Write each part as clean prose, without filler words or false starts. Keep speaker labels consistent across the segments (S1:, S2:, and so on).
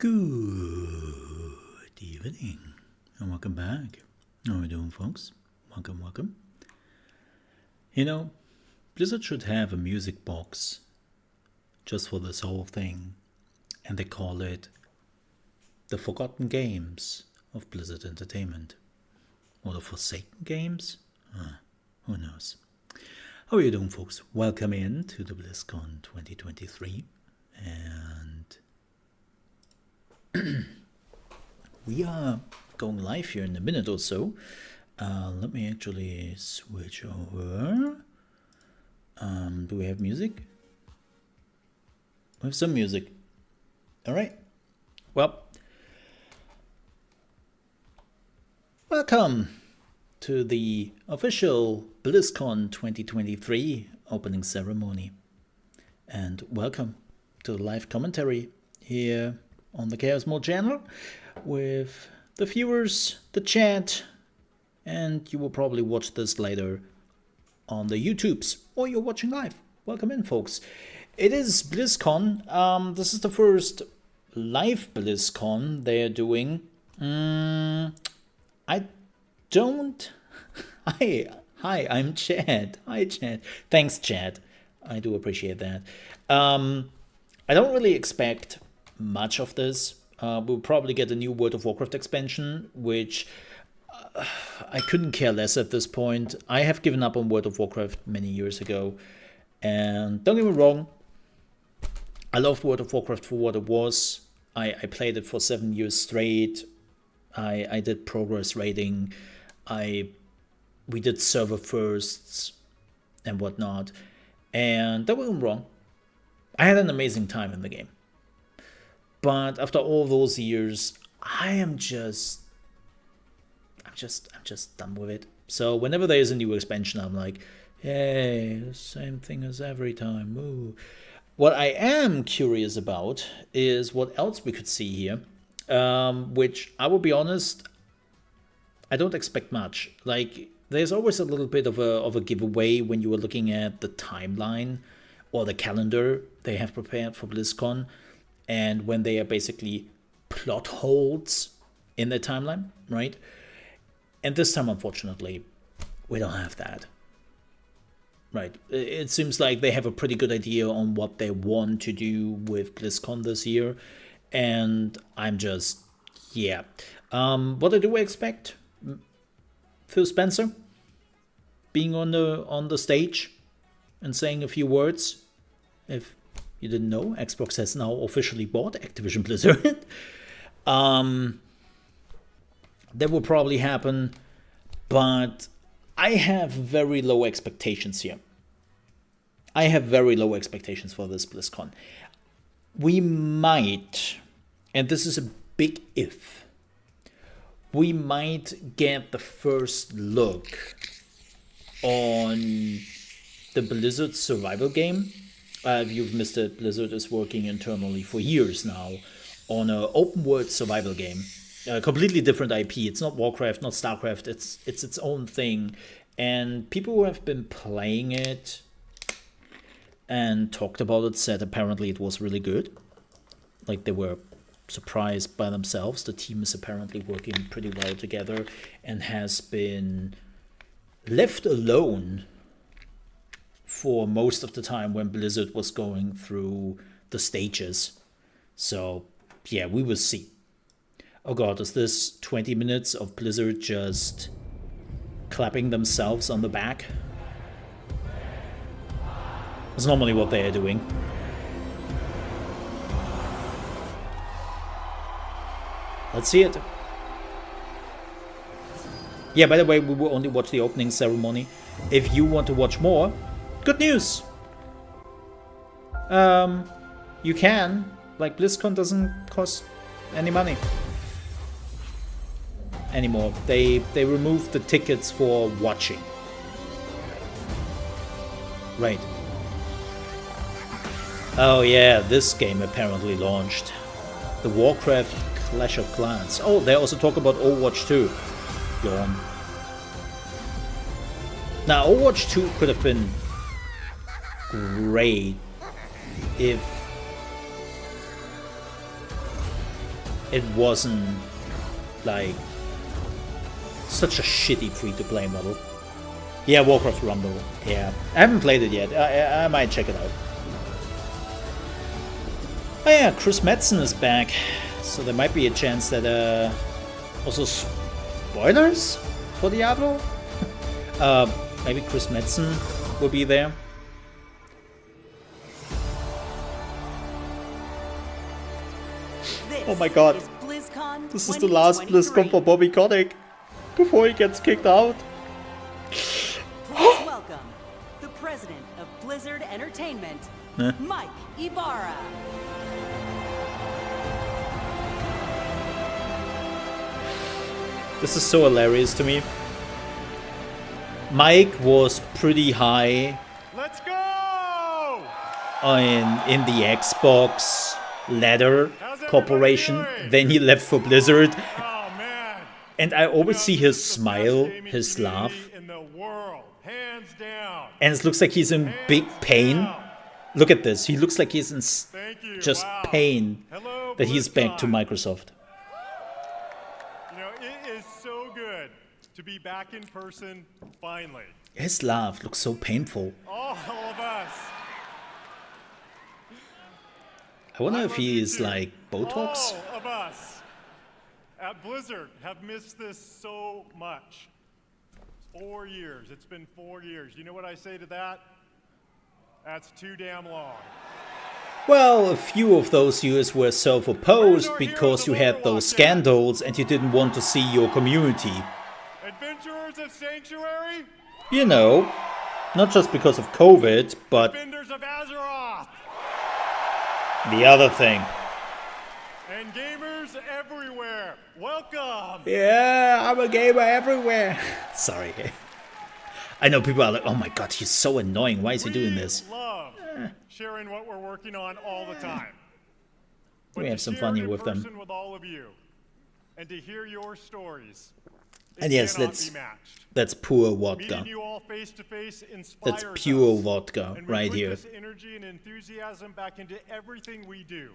S1: Good evening and welcome back. How are we doing, folks? Welcome. You know, Blizzard should have a music box just for this whole thing, and they call it the Forgotten Games of Blizzard Entertainment. Or the Forsaken Games? Who knows? How are you doing, folks? Welcome in to the Blizzcon 2023, and we are going live here in a minute or so. Let me actually switch over. Do we have music? We have some music. All right. Well, welcome to the official BlizzCon 2023 opening ceremony. And welcome to the live commentary here on the ChaosMole channel with the viewers, the chat, and you will probably watch this later on the YouTubes, or you're watching live. Welcome in, folks. It is BlizzCon. This is the first live BlizzCon they're doing. I don't... Hi, I'm Chad. Hi, Chad. Thanks, Chad. I do appreciate that. I don't really expect much of this. We'll probably get a new World of Warcraft expansion, which I couldn't care less at this point. I have given up on World of Warcraft many years ago, and don't get me wrong, I loved World of Warcraft for what it was. I played it for 7 years straight. I did progress rating. We did server firsts and whatnot, and don't get me wrong, I had an amazing time in the game. But after all those years, I'm just done with it. So whenever there is a new expansion, I'm like, hey, the same thing as every time. Ooh. What I am curious about is what else we could see here, which I will be honest, I don't expect much. Like, there's always a little bit of a giveaway when you are looking at the timeline or the calendar they have prepared for BlizzCon, and when they are basically plot holes in the timeline, right? And this time, unfortunately, we don't have that. Right. It seems like they have a pretty good idea on what they want to do with BlizzCon this year. And I'm just, yeah. What I do expect? Phil Spencer being on the stage and saying a few words. If you didn't know, Xbox has now officially bought Activision Blizzard. That will probably happen, but I have very low expectations here. I have very low expectations for this BlizzCon. We might, and this is a big if, we might get the first look on the Blizzard survival game. If you've missed it, Blizzard is working internally for years now on an open world survival game. A completely different IP. It's not Warcraft, not Starcraft. It's its own thing. And people who have been playing it and talked about it said apparently it was really good. Like, they were surprised by themselves. The team is apparently working pretty well together and has been left alone for most of the time when Blizzard was going through the stages. So, yeah, we will see. Oh god, is this 20 minutes of Blizzard just clapping themselves on the back? That's normally what they are doing. Let's see it. Yeah, by the way, we will only watch the opening ceremony. If you want to watch more, good news! You can. Like, BlizzCon doesn't cost any money anymore. They removed the tickets for watching. Right. Oh yeah, this game apparently launched. The Warcraft Clash of Clans. Oh, they also talk about Overwatch 2. Yawn. Now, Overwatch 2 could have been great if it wasn't like such a shitty free-to-play model. Yeah, Warcraft Rumble. Yeah, I haven't played it yet. I might check it out. Oh yeah, Chris Metzen is back, so there might be a chance that also spoilers for Diablo. Maybe Chris Metzen will be there. Oh my god, this is the last BlizzCon for Bobby Kotick before he gets kicked out.
S2: Please welcome the president of Blizzard Entertainment, Mike Ibarra.
S1: This is so hilarious to me. Mike was pretty high.
S3: Let's go!
S1: In the Xbox ladder corporation. Then he left for Blizzard.
S3: Oh, man.
S1: And I always see his smile, his laugh.
S3: In the world. Hands down.
S1: And it looks like he's in big pain. Look at this. He looks like he's in just pain that he's back to Microsoft.
S3: You know, it is so good to be back in person finally.
S1: His laugh looks so painful.
S3: All of us.
S1: I wonder if he is like Botox.
S3: All of us at Blizzard have missed this so much. 4 years. It's been 4 years. You know what I say to that? That's too damn long.
S1: Well, a few of those years were self-opposed because you had those scandals and you didn't want to see your community.
S3: Adventurers of Sanctuary?
S1: You know, not just because of COVID, but
S3: Defenders of Azeroth!
S1: the other thing.
S3: And gamers everywhere, welcome!
S1: Yeah, I'm a gamer everywhere. Sorry. I know people are like, oh my god, he's so annoying. Why is he doing this?
S3: We love sharing what we're working on all the time.
S1: We have some fun here with them.
S3: With all of you, and to hear your stories.
S1: And yes, that's pure vodka.
S3: You all face to face
S1: That's pure vodka right here.
S3: This energy and enthusiasm back into everything we do.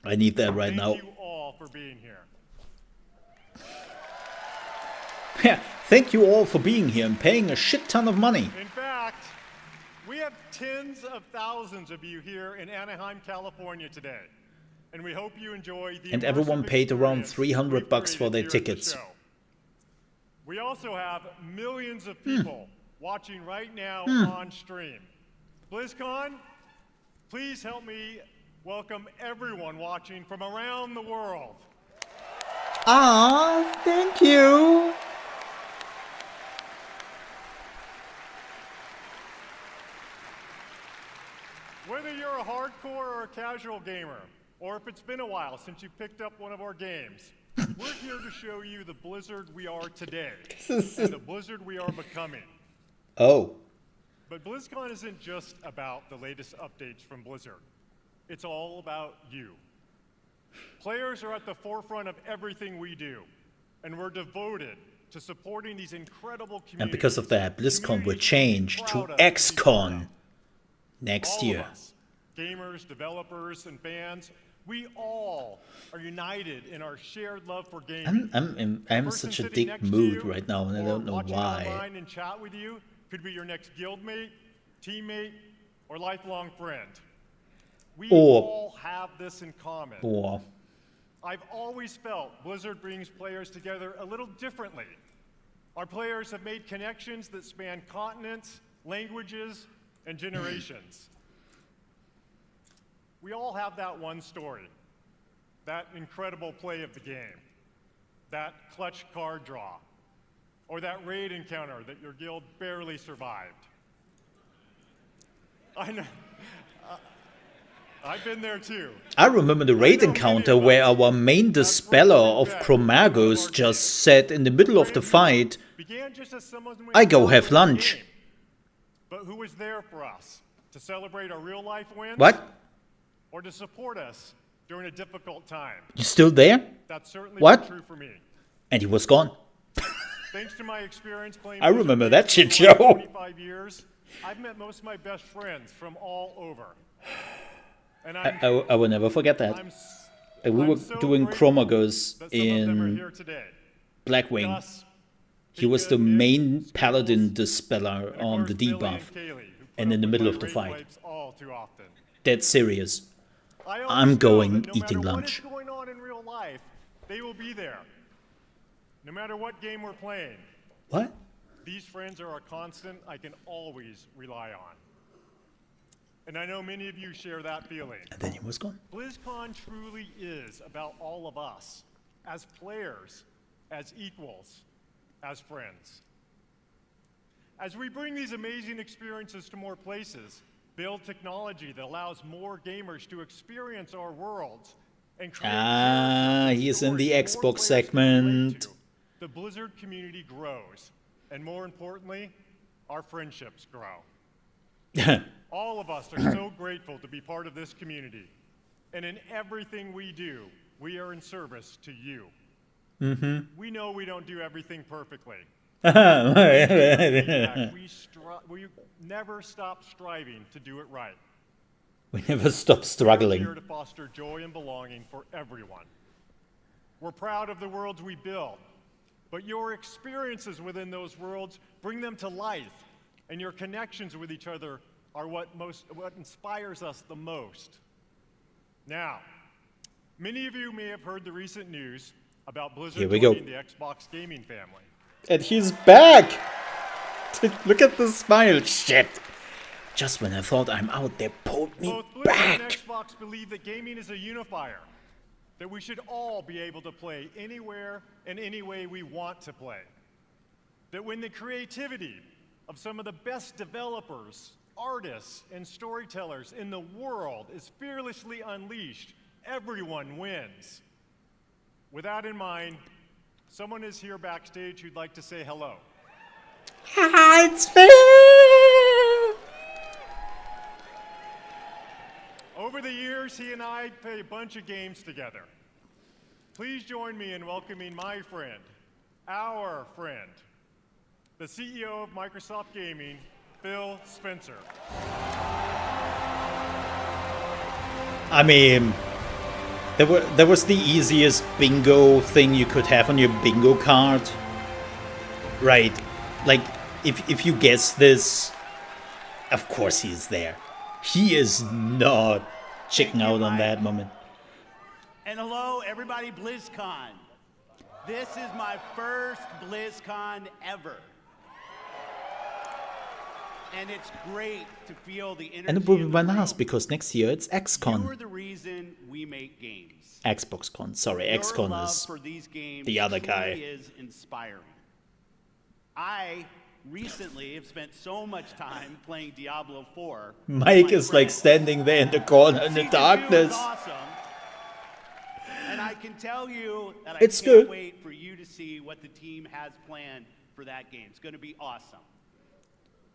S1: I need that right now.
S3: Thank you all for being here.
S1: Yeah, thank you all for being here and paying a shit ton of money.
S3: In fact, we have tens of thousands of you here in Anaheim, California today. And we hope you enjoy the
S1: And everyone paid around $300 for their tickets.
S3: We also have millions of people watching right now on stream. BlizzCon, please help me welcome everyone watching from around the world.
S1: Ah, thank you.
S3: Whether you're a hardcore or a casual gamer, or if it's been a while since you picked up one of our games, we're here to show you the Blizzard we are today, and the Blizzard we are becoming.
S1: Oh.
S3: But BlizzCon isn't just about the latest updates from Blizzard. It's all about you. Players are at the forefront of everything we do, and we're devoted to supporting these incredible communities.
S1: And because of that, BlizzCon will change to XCon next year.
S3: Gamers, developers, and fans, we all are united in our shared love for gaming.
S1: I'm in such a dick mood right now, and I don't know why.
S3: Online and chat with you could be your next guildmate, teammate, or lifelong friend. We all have this in common. I've always felt Blizzard brings players together a little differently. Our players have made connections that span continents, languages, and generations. We all have that one story, that incredible play of the game, that clutch card draw, or that raid encounter that your guild barely survived. I know. I've been there too.
S1: I remember the raid encounter where our main dispeller of Chromagos just said in the middle of the fight, I go have lunch.
S3: But who was there for us to celebrate our real life wins?
S1: What?
S3: Or to support us during a difficult time?
S1: You still there?
S3: That's certainly
S1: what?
S3: True for me.
S1: And he was gone.
S3: Thanks to my experience playing
S1: I remember that shit show.
S3: 25 years, I've met most of my best friends from all over. And
S1: I will never forget that. We were
S3: I'm so
S1: doing
S3: grateful
S1: Chromagos
S3: that some of them are
S1: in
S3: here today.
S1: Blackwing.
S3: Gus,
S1: He was the
S3: Deacon,
S1: main
S3: Skittles,
S1: Paladin Dispeller
S3: and of
S1: on the
S3: course, Billy
S1: debuff.
S3: and Kaylee, who put
S1: And
S3: up
S1: in the
S3: with
S1: middle
S3: my
S1: of the
S3: rape
S1: fight.
S3: wipes all too often.
S1: Dead serious.
S3: I always
S1: I'm
S3: know
S1: going
S3: that no
S1: eating
S3: matter
S1: lunch.
S3: what is going on in real life, they will be there. No matter what game we're playing,
S1: What?
S3: these friends are a constant I can always rely on. And I know many of you share that feeling.
S1: And then he was gone.
S3: BlizzCon truly is about all of us, as players, as equals, as friends. As we bring these amazing experiences to more places, build technology that allows more gamers to experience our worlds, and create characters and
S1: he is in the
S3: stories that more
S1: Xbox
S3: players can relate
S1: segment.
S3: to, the Blizzard community grows, and more importantly, our friendships grow. All of us are so grateful to be part of this community, and in everything we do, we are in service to you. We know we don't do everything perfectly. Feedback, we never stop striving to do it right.
S1: We never stop
S3: We're
S1: struggling.
S3: here to foster joy and belonging for everyone. We're proud of the worlds we build, but your experiences within those worlds bring them to life, and your connections with each other are what inspires us the most. Now, many of you may have heard the recent news about Blizzard
S1: Here we go.
S3: joining the Xbox gaming family.
S1: And he's back! Look at the smile. Shit! Just when I thought I'm out, they pulled me
S3: Both Blizzard
S1: back!
S3: and Xbox believe that gaming is a unifier, that we should all be able to play anywhere and any way we want to play. That when the creativity of some of the best developers, artists, and storytellers in the world is fearlessly unleashed, everyone wins. With that in mind, someone is here backstage who'd like to say hello.
S1: Haha, it's fair!
S3: Over the years, he and I played a bunch of games together. Please join me in welcoming my friend, our friend, the CEO of Microsoft Gaming, Phil Spencer.
S1: I mean, there was the easiest bingo thing you could have on your bingo card. Right. Like, if you guess this, of course he's there. He is not checking out on that moment.
S4: And hello, everybody, BlizzCon. This is my first BlizzCon ever. And it's great to feel the energy.
S1: And it will be
S4: in the
S1: bananas
S4: room.
S1: because next year it's
S4: You're
S1: XCon.
S4: the reason we make games.
S1: XboxCon, sorry,
S4: Your
S1: XCon
S4: love
S1: is
S4: for these games
S1: the other
S4: truly
S1: guy.
S4: is inspiring. I recently have spent so much time playing Diablo 4. with
S1: Mike
S4: my
S1: is like
S4: friends.
S1: standing there in the corner in the
S4: Season 2 is
S1: darkness.
S4: awesome. And I can tell you that I
S1: It's
S4: can't
S1: good.
S4: wait for you to see what the team has planned for that game. It's going to be awesome.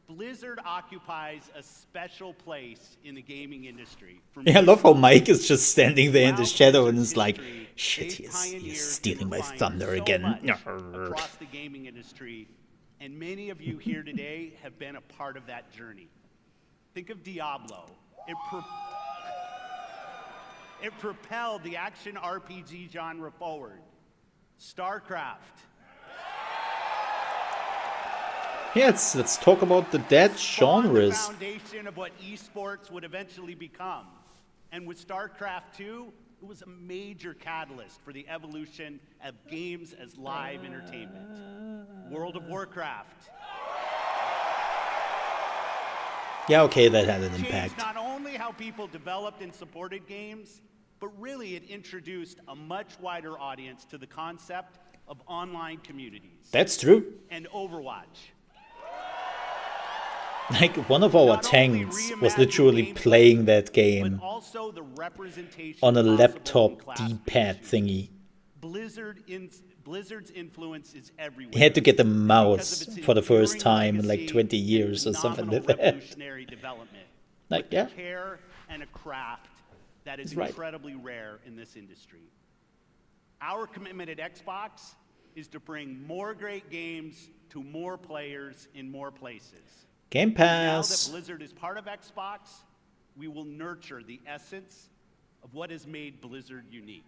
S4: Blizzard occupies a special place in the gaming industry. For
S1: Yeah, I
S4: me,
S1: love how Mike is just standing there in the
S4: throughout
S1: shadow and
S4: Blizzard's
S1: is like,
S4: history,
S1: shit,
S4: they've
S1: he's
S4: pioneered
S1: stealing
S4: and
S1: my
S4: refined
S1: thunder
S4: so
S1: again.
S4: much across the gaming industry, and many of you here today have been a part of that journey. Think of Diablo. It propelled the action RPG genre forward. StarCraft.
S1: Yeah, let's talk about the dead
S4: spawned the
S1: genres.
S4: foundation of what esports would eventually become. And with StarCraft 2, it was a major catalyst for the evolution of games as live entertainment. World of Warcraft
S1: Yeah, okay, that had an
S4: changed
S1: impact.
S4: not only how people developed and supported games, but really it introduced a much wider audience to the concept of online communities.
S1: That's true.
S4: And Overwatch.
S1: Like, one of our
S4: Not only
S1: tanks was
S4: reimagined
S1: literally
S4: gameplay,
S1: playing that
S4: but
S1: game
S4: also the representation
S1: on a
S4: possible in
S1: laptop
S4: class-based
S1: D-pad
S4: shooters.
S1: thingy.
S4: Blizzard's influence is everywhere.
S1: He had to get the
S4: because
S1: mouse
S4: of its
S1: for the first
S4: enduring
S1: time in like
S4: legacy
S1: 20
S4: and
S1: years or something like
S4: phenomenal
S1: that.
S4: revolutionary development.
S1: Like,
S4: with
S1: yeah.
S4: care and a craft that is
S1: He's right.
S4: incredibly rare in this industry. Our commitment at Xbox is to bring more great games to more players in more places.
S1: Game
S4: Now that
S1: Pass.
S4: Blizzard is part of Xbox, we will nurture the essence of what has made Blizzard unique.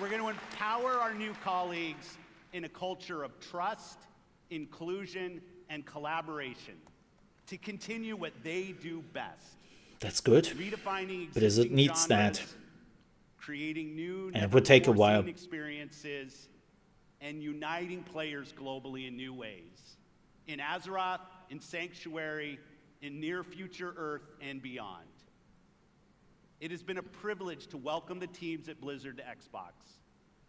S4: We're going to empower our new colleagues in a culture of trust, inclusion, and collaboration to continue what they do best.
S1: That's good.
S4: Redefining
S1: Blizzard
S4: existing
S1: needs that.
S4: genres, creating new,
S1: And it would take a while.
S4: never-before-seen experiences, and uniting players globally in new ways. In Azeroth, in Sanctuary, in near future Earth, and beyond. It has been a privilege to welcome the teams at Blizzard to Xbox,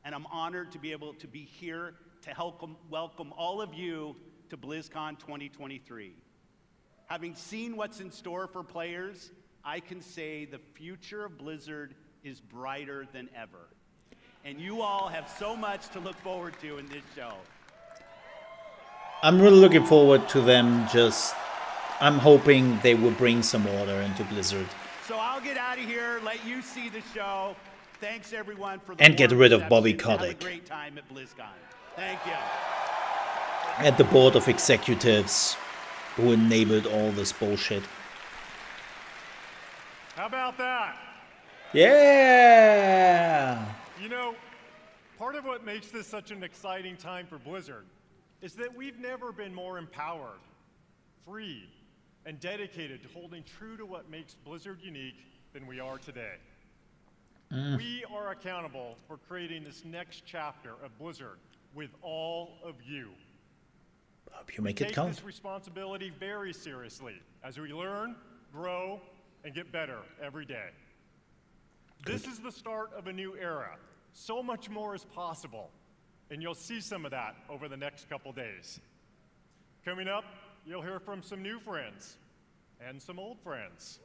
S4: and I'm honored to be able to be here to help welcome all of you to BlizzCon 2023. Having seen what's in store for players, I can say the future of Blizzard is brighter than ever. And you all have so much to look forward to in this show.
S1: I'm really looking forward to them. I'm hoping they will bring some order into Blizzard.
S4: So I'll get out of here, let you see the show. Thanks everyone for the
S1: And get
S4: warm
S1: rid of Bobby
S4: reception. Have
S1: Kotick.
S4: a great time at BlizzCon. Thank you.
S1: And the board of executives who enabled all this bullshit.
S3: How about that?
S1: Yeah!
S3: You know, part of what makes this such an exciting time for Blizzard is that we've never been more empowered, free, and dedicated to holding true to what makes Blizzard unique than we are today. We are accountable for creating this next chapter of Blizzard with all of you.
S1: Hope you make
S3: Take
S1: it count.
S3: this responsibility very seriously as we learn, grow, and get better every day. This is the start of a new era. So much more is possible, and you'll see some of that over the next couple days. Coming up, you'll hear from some new friends and some old friends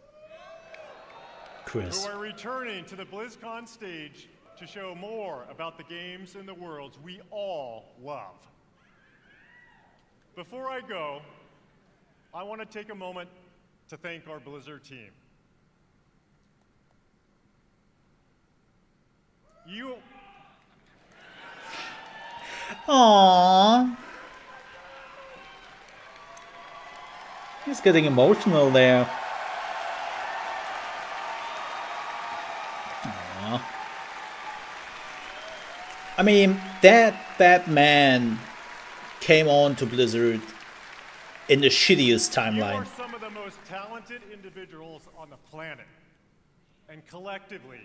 S1: Chris.
S3: who are returning to the BlizzCon stage to show more about the games and the worlds we all love. Before I go, I want to take a moment to thank our Blizzard team. You
S1: Aww. He's getting emotional there. Aww. I mean, that man came on to Blizzard in the shittiest
S3: You
S1: timeline.
S3: are some of the most talented individuals on the planet. And collectively,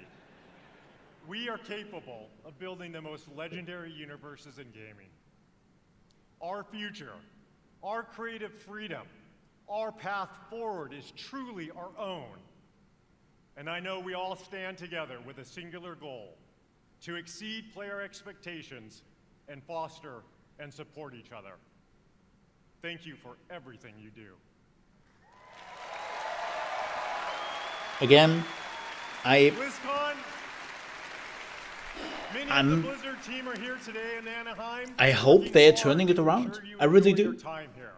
S3: we are capable of building the most legendary universes in gaming. Our future, our creative freedom, our path forward is truly our own. And I know we all stand together with a singular goal: to exceed player expectations and foster and support each other. Thank you for everything you do.
S1: Again,
S3: BlizzCon, many
S1: I'm-
S3: of the Blizzard team are here today in Anaheim.
S1: I hope
S3: working
S1: they're
S3: hard
S1: turning it
S3: to
S1: around.
S3: ensure you
S1: I really
S3: enjoy your
S1: do.
S3: time here.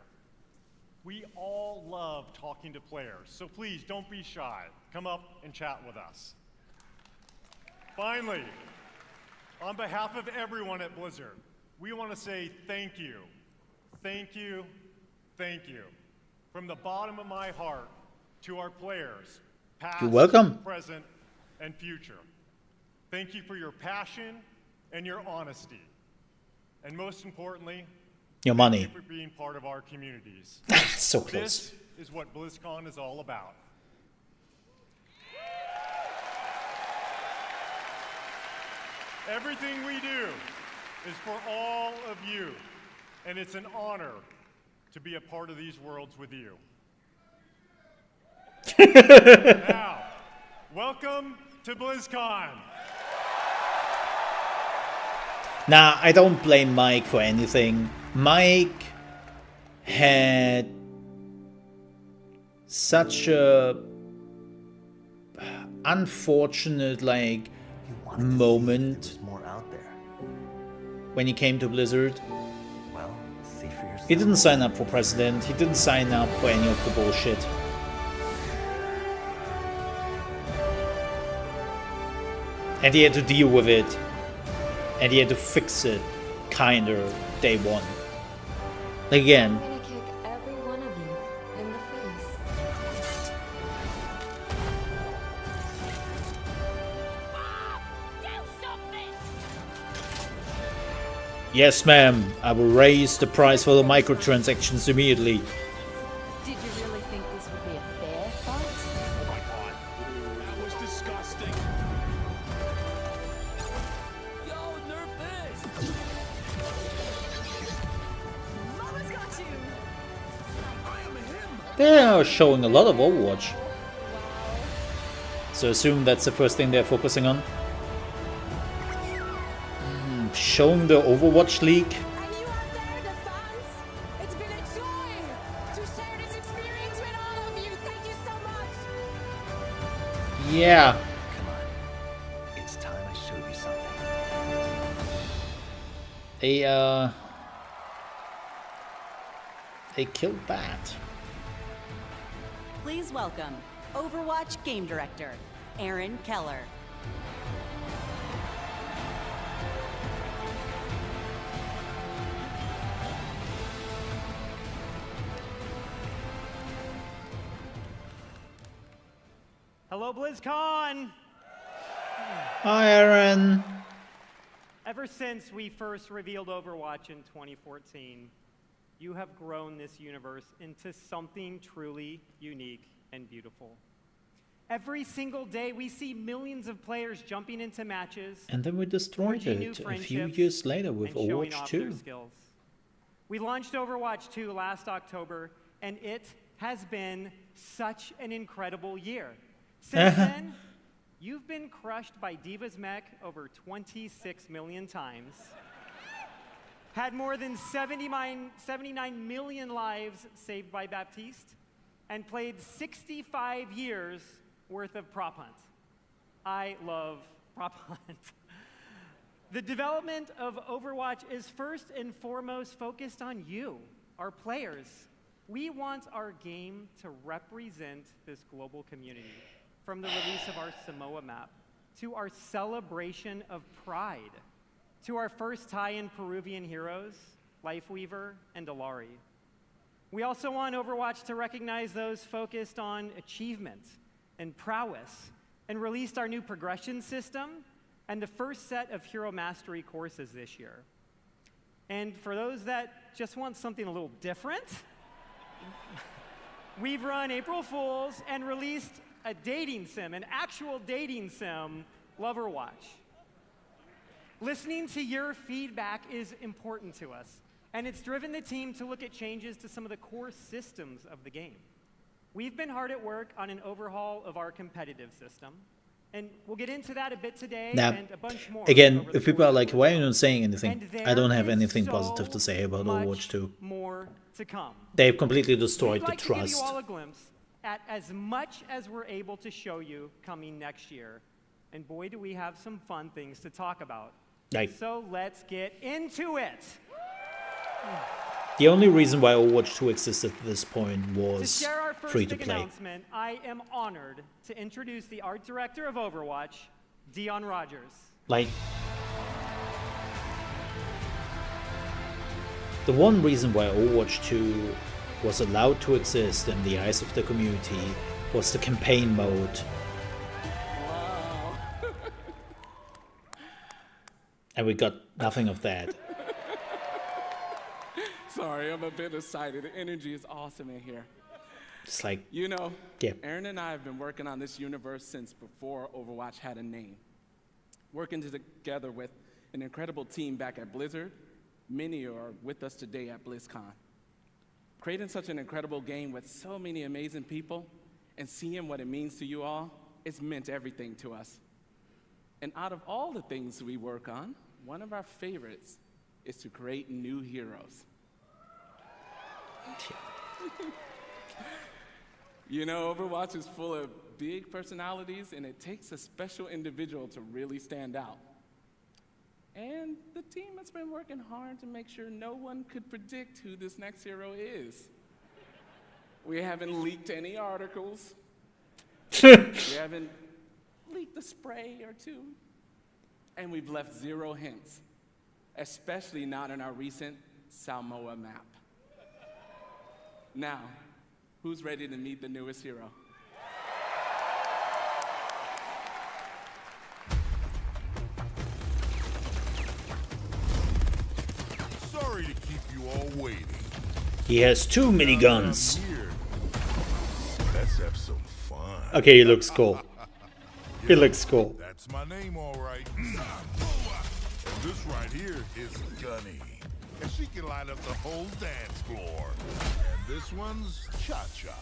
S3: We all love talking to players, so please don't be shy. Come up and chat with us. Finally, on behalf of everyone at Blizzard, we want to say thank you. Thank you. Thank you. From the bottom of my heart to our players, past,
S1: You're welcome.
S3: present, and future. Thank you for your passion and your honesty. And most importantly,
S1: your
S3: thank
S1: money.
S3: you for being part of our communities.
S1: So close.
S3: This is what BlizzCon is all about. Everything we do is for all of you, and it's an honor to be a part of these worlds with you. Now, welcome to BlizzCon.
S1: Nah, I don't blame Mike for anything. Mike had such a unfortunate moment
S5: More out there.
S1: when he came to Blizzard.
S5: Well, see for yourself.
S1: He didn't sign up for president. He didn't sign up for any of the bullshit. And he had to deal with it. And he had to fix it, kinda, day one. Again,
S6: I'm gonna kick every one of you in the face.
S1: Yes, ma'am. I will raise the price for the microtransactions immediately.
S2: Did you really think this would be a fair fight?
S6: Oh my god. That was disgusting. Yo, nerf this!
S2: Mama's got you!
S6: I am him!
S1: They are showing a lot of Overwatch. So assume that's the first thing they're focusing on. Showing the Overwatch League.
S7: And you out there, the fans, it's been a joy to share this experience with all of you. Thank you so much.
S1: Yeah.
S5: Come on. It's time I showed you something.
S1: They killed Bat.
S2: Please welcome Overwatch Game Director, Aaron Keller.
S8: Hello, Blizzcon!
S1: Hi, Aaron.
S8: Ever since we first revealed Overwatch in 2014, you have grown this universe into something truly unique and beautiful. Every single day, we see millions of players jumping into matches,
S1: And then we destroyed
S8: forging new
S1: it a few
S8: friendships,
S1: years later with
S8: and showing
S1: Overwatch
S8: off their
S1: 2.
S8: skills. We launched Overwatch 2 last October, and it has been such an incredible year. Since then, you've been crushed by Diva's mech over 26 million times, had more than 79 million lives saved by Baptiste, and played 65 years worth of prop hunt. I love prop hunt. The development of Overwatch is first and foremost focused on you, our players. We want our game to represent this global community, from the release of our Samoa map, to our celebration of Pride, to our first tie-in Peruvian heroes, Lifeweaver and Alari. We also want Overwatch to recognize those focused on achievement and prowess, and released our new progression system and the first set of hero mastery courses this year. And for those that just want something a little different, we've run April Fools and released a dating sim, an actual dating sim, Loverwatch. Listening to your feedback is important to us, and it's driven the team to look at changes to some of the core systems of the game. We've been hard at work on an overhaul of our competitive system, and we'll get into that a bit today
S1: Now,
S8: and a bunch more.
S1: again,
S8: over the
S1: if people
S8: course
S1: are
S8: of
S1: like,
S8: the
S1: why are you
S8: show.
S1: not saying anything?
S8: And
S1: I don't have
S8: there
S1: anything
S8: is
S1: positive to
S8: so
S1: say about
S8: much
S1: Overwatch 2.
S8: more to come.
S1: They've completely destroyed
S8: We'd like
S1: the
S8: to give you
S1: trust.
S8: all a glimpse at as much as we're able to show you coming next year. And boy, do we have some fun things to talk about.
S1: Like,
S8: So let's get into it.
S1: the only reason why Overwatch 2 existed at this point
S8: To
S1: was
S8: share our first
S1: free to
S8: big
S1: play.
S8: announcement, I am honored to introduce the art director of Overwatch, Dion Rogers.
S1: Like, the one reason why Overwatch 2 was allowed to exist in the eyes of the community was the campaign mode. And we got nothing of that.
S9: Sorry, I'm a bit excited. The energy is awesome in here.
S1: It's like,
S9: You know,
S1: Yeah.
S9: Aaron and I have been working on this universe since before Overwatch had a name. Working together with an incredible team back at Blizzard. Many are with us today at BlizzCon. Creating such an incredible game with so many amazing people and seeing what it means to you all, it's meant everything to us. And out of all the things we work on, one of our favorites is to create new heroes. You know, Overwatch is full of big personalities, and it takes a special individual to really stand out. And the team has been working hard to make sure no one could predict who this next hero is. We haven't leaked any articles. We haven't leaked a spray or two. And we've left 0 hints, especially not in our recent Samoa map. Now, who's ready to meet the newest hero?
S6: waiting.
S1: He has 2 miniguns.
S6: Here. Let's have some fun.
S1: Okay, he looks cool. He looks cool.
S6: That's my name, all right. And this right here is Gunny. And she can light up the whole dance floor. And this one's Cha-Cha.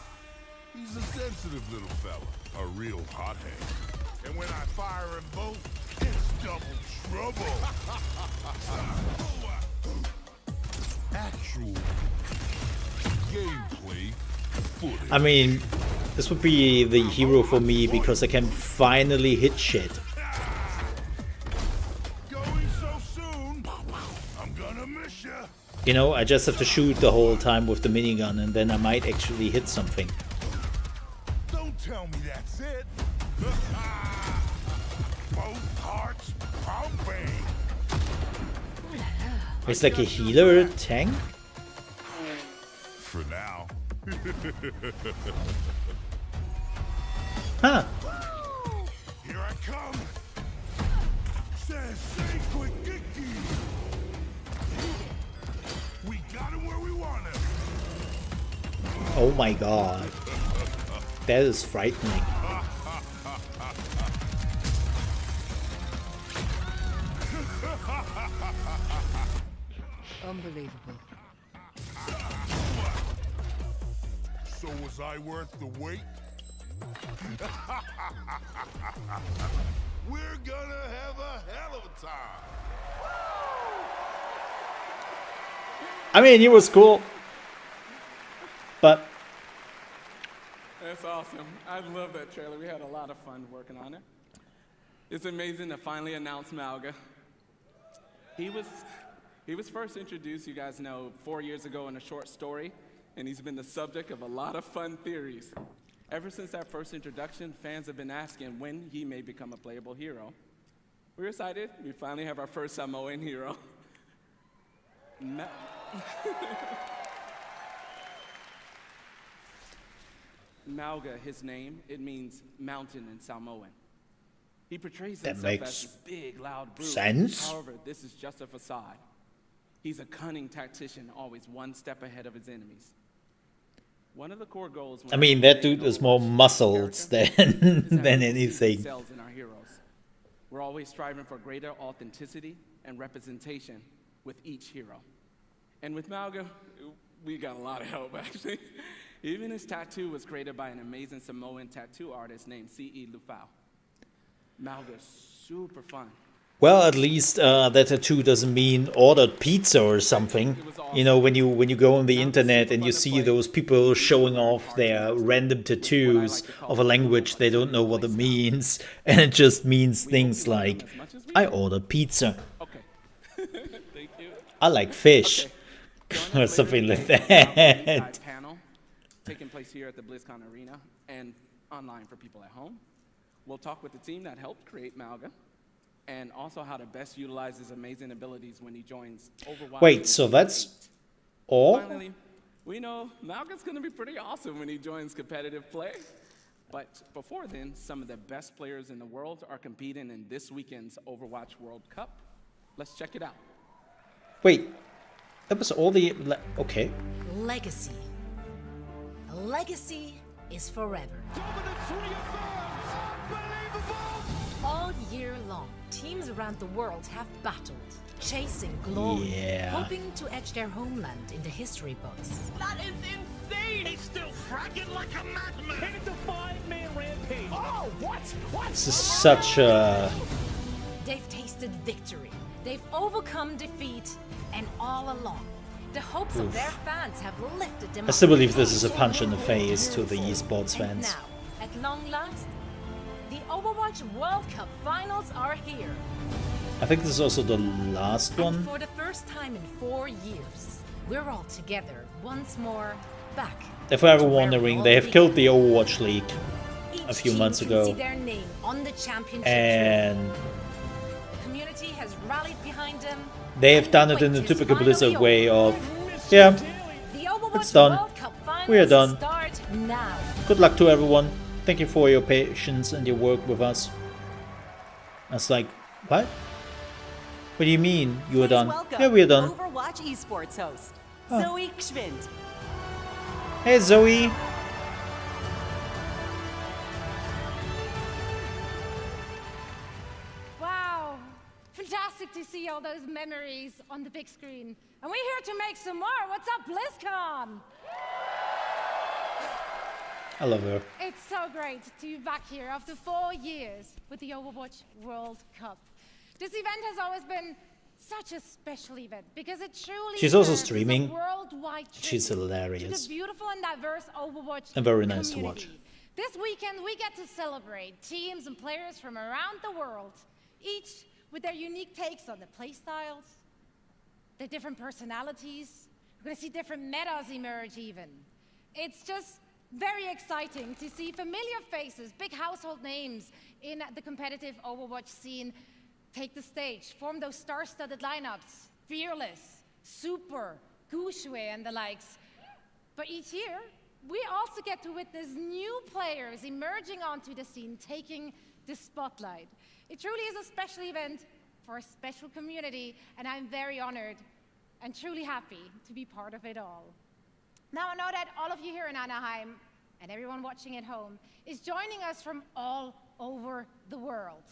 S6: He's a sensitive little fella, a real hothead. And when I fire them both, it's double trouble. Actual gameplay footage.
S1: I mean, this would be the hero for me because I can finally hit shit.
S6: Going so soon, I'm gonna miss ya.
S1: You know, I just have to shoot the whole time with the minigun and then I might actually hit something.
S6: Don't tell me that's it. Both hearts pumping.
S1: It's like a healer tank?
S6: For now.
S1: Huh.
S6: Here I come. Sensei Quickiki. We got him where we want him.
S1: Oh my god. That is frightening.
S7: Unbelievable.
S6: So was I worth the wait? We're gonna have a hell of a time.
S1: I mean, he was cool. But
S9: That's awesome. I love that trailer. We had a lot of fun working on it. It's amazing to finally announce Malga. He was first introduced, you guys know, 4 years ago in a short story, and he's been the subject of a lot of fun theories. Ever since that first introduction, fans have been asking when he may become a playable hero. We're excited. We finally have our first Samoan hero. Malga, his name, it means mountain in Samoan. He portrays
S1: That
S9: himself
S1: makes
S9: as this big, loud brute.
S1: sense.
S9: However, this is just a facade. He's a cunning tactician, always one step ahead of his enemies. One of the core goals.
S1: I mean, that dude is more muscles than anything.
S9: Excels in our heroes. We're always striving for greater authenticity and representation with each hero. And with Malga, we got a lot of help, actually. Even his tattoo was created by an amazing Samoan tattoo artist named C.E. Lufau. Malga's super fun.
S1: Well, at least that tattoo doesn't mean ordered pizza or something. You know, when you go on the internet and you see those people showing off their random tattoos of a language they don't know what it means, and it just means things like, I ordered pizza.
S9: Okay. Thank you.
S1: I like fish. Or something like that.
S9: Panel taking place here at the Blizzcon Arena and online for people at home. We'll talk with the team that helped create Malga, and also how to best utilize his amazing abilities when he joins Overwatch.
S1: Wait, so that's all?
S9: Finally, we know Malga's going to be pretty awesome when he joins competitive play. But before then, some of the best players in the world are competing in this weekend's Overwatch World Cup. Let's check it out.
S1: Wait, that was all the... Okay.
S10: Legacy. A legacy is forever. All year long, teams around the world have battled, chasing glory,
S1: Yeah.
S10: hoping to etch their homeland in the history books.
S6: That is insane! He's still fragging like a madman!
S11: It's a 5-man rampage.
S6: Oh, what? What?
S1: This is such a...
S10: They've tasted victory, they've overcome defeat, and all along, the hopes of their fans have lifted them
S1: I
S10: up.
S1: still believe this is a punch in the face to the esports
S10: And
S1: fans.
S10: now, at long last, the Overwatch World Cup finals are here.
S1: I think this is also the last
S10: And
S1: one.
S10: for the first time in 4 years, we're all together once more, back.
S1: If you're ever
S10: to where
S1: wondering,
S10: we
S1: they
S10: all
S1: have killed the
S10: began.
S1: Overwatch League a
S10: Each
S1: few
S10: team
S1: months
S10: can
S1: ago.
S10: see their name on the championship
S1: And
S10: trophy. The community has rallied behind them.
S1: they have
S10: and
S1: done
S10: the
S1: it in the
S10: wait is
S1: typical
S10: finally
S1: Blizzard
S10: over.
S1: way of, yeah,
S10: The Overwatch
S1: it's done.
S10: World Cup finals
S1: We are done.
S10: start now.
S1: Good luck to everyone. Thank you for your patience and your work with us. I was like, what? What do you mean you are
S2: Please
S1: done?
S2: welcome
S1: Yeah, we are done.
S2: Overwatch esports host, Zoe Gschwind.
S1: Hey, Zoe.
S10: Wow, fantastic to see all those memories on the big screen. And we're here to make some more. What's up, BlizzCon?
S1: I love her.
S10: It's so great to be back here after 4 years with the Overwatch World Cup. This event has always been such a special event because it truly
S1: She's also
S10: serves as a
S1: streaming.
S10: worldwide
S1: She's
S10: tribute
S1: hilarious.
S10: to the beautiful and diverse Overwatch
S1: And very nice to
S10: community.
S1: watch.
S10: This weekend, we get to celebrate teams and players from around the world, each with their unique takes on the playstyles, their different personalities. We're going to see different metas emerge even. It's just very exciting to see familiar faces, big household names in the competitive Overwatch scene take the stage, form those star-studded lineups, Fearless, Super, Gushue, and the likes. But each year, we also get to witness new players emerging onto the scene, taking the spotlight. It truly is a special event for a special community, and I'm very honored and truly happy to be part of it all. Now, I know that all of you here in Anaheim and everyone watching at home is joining us from all over the world.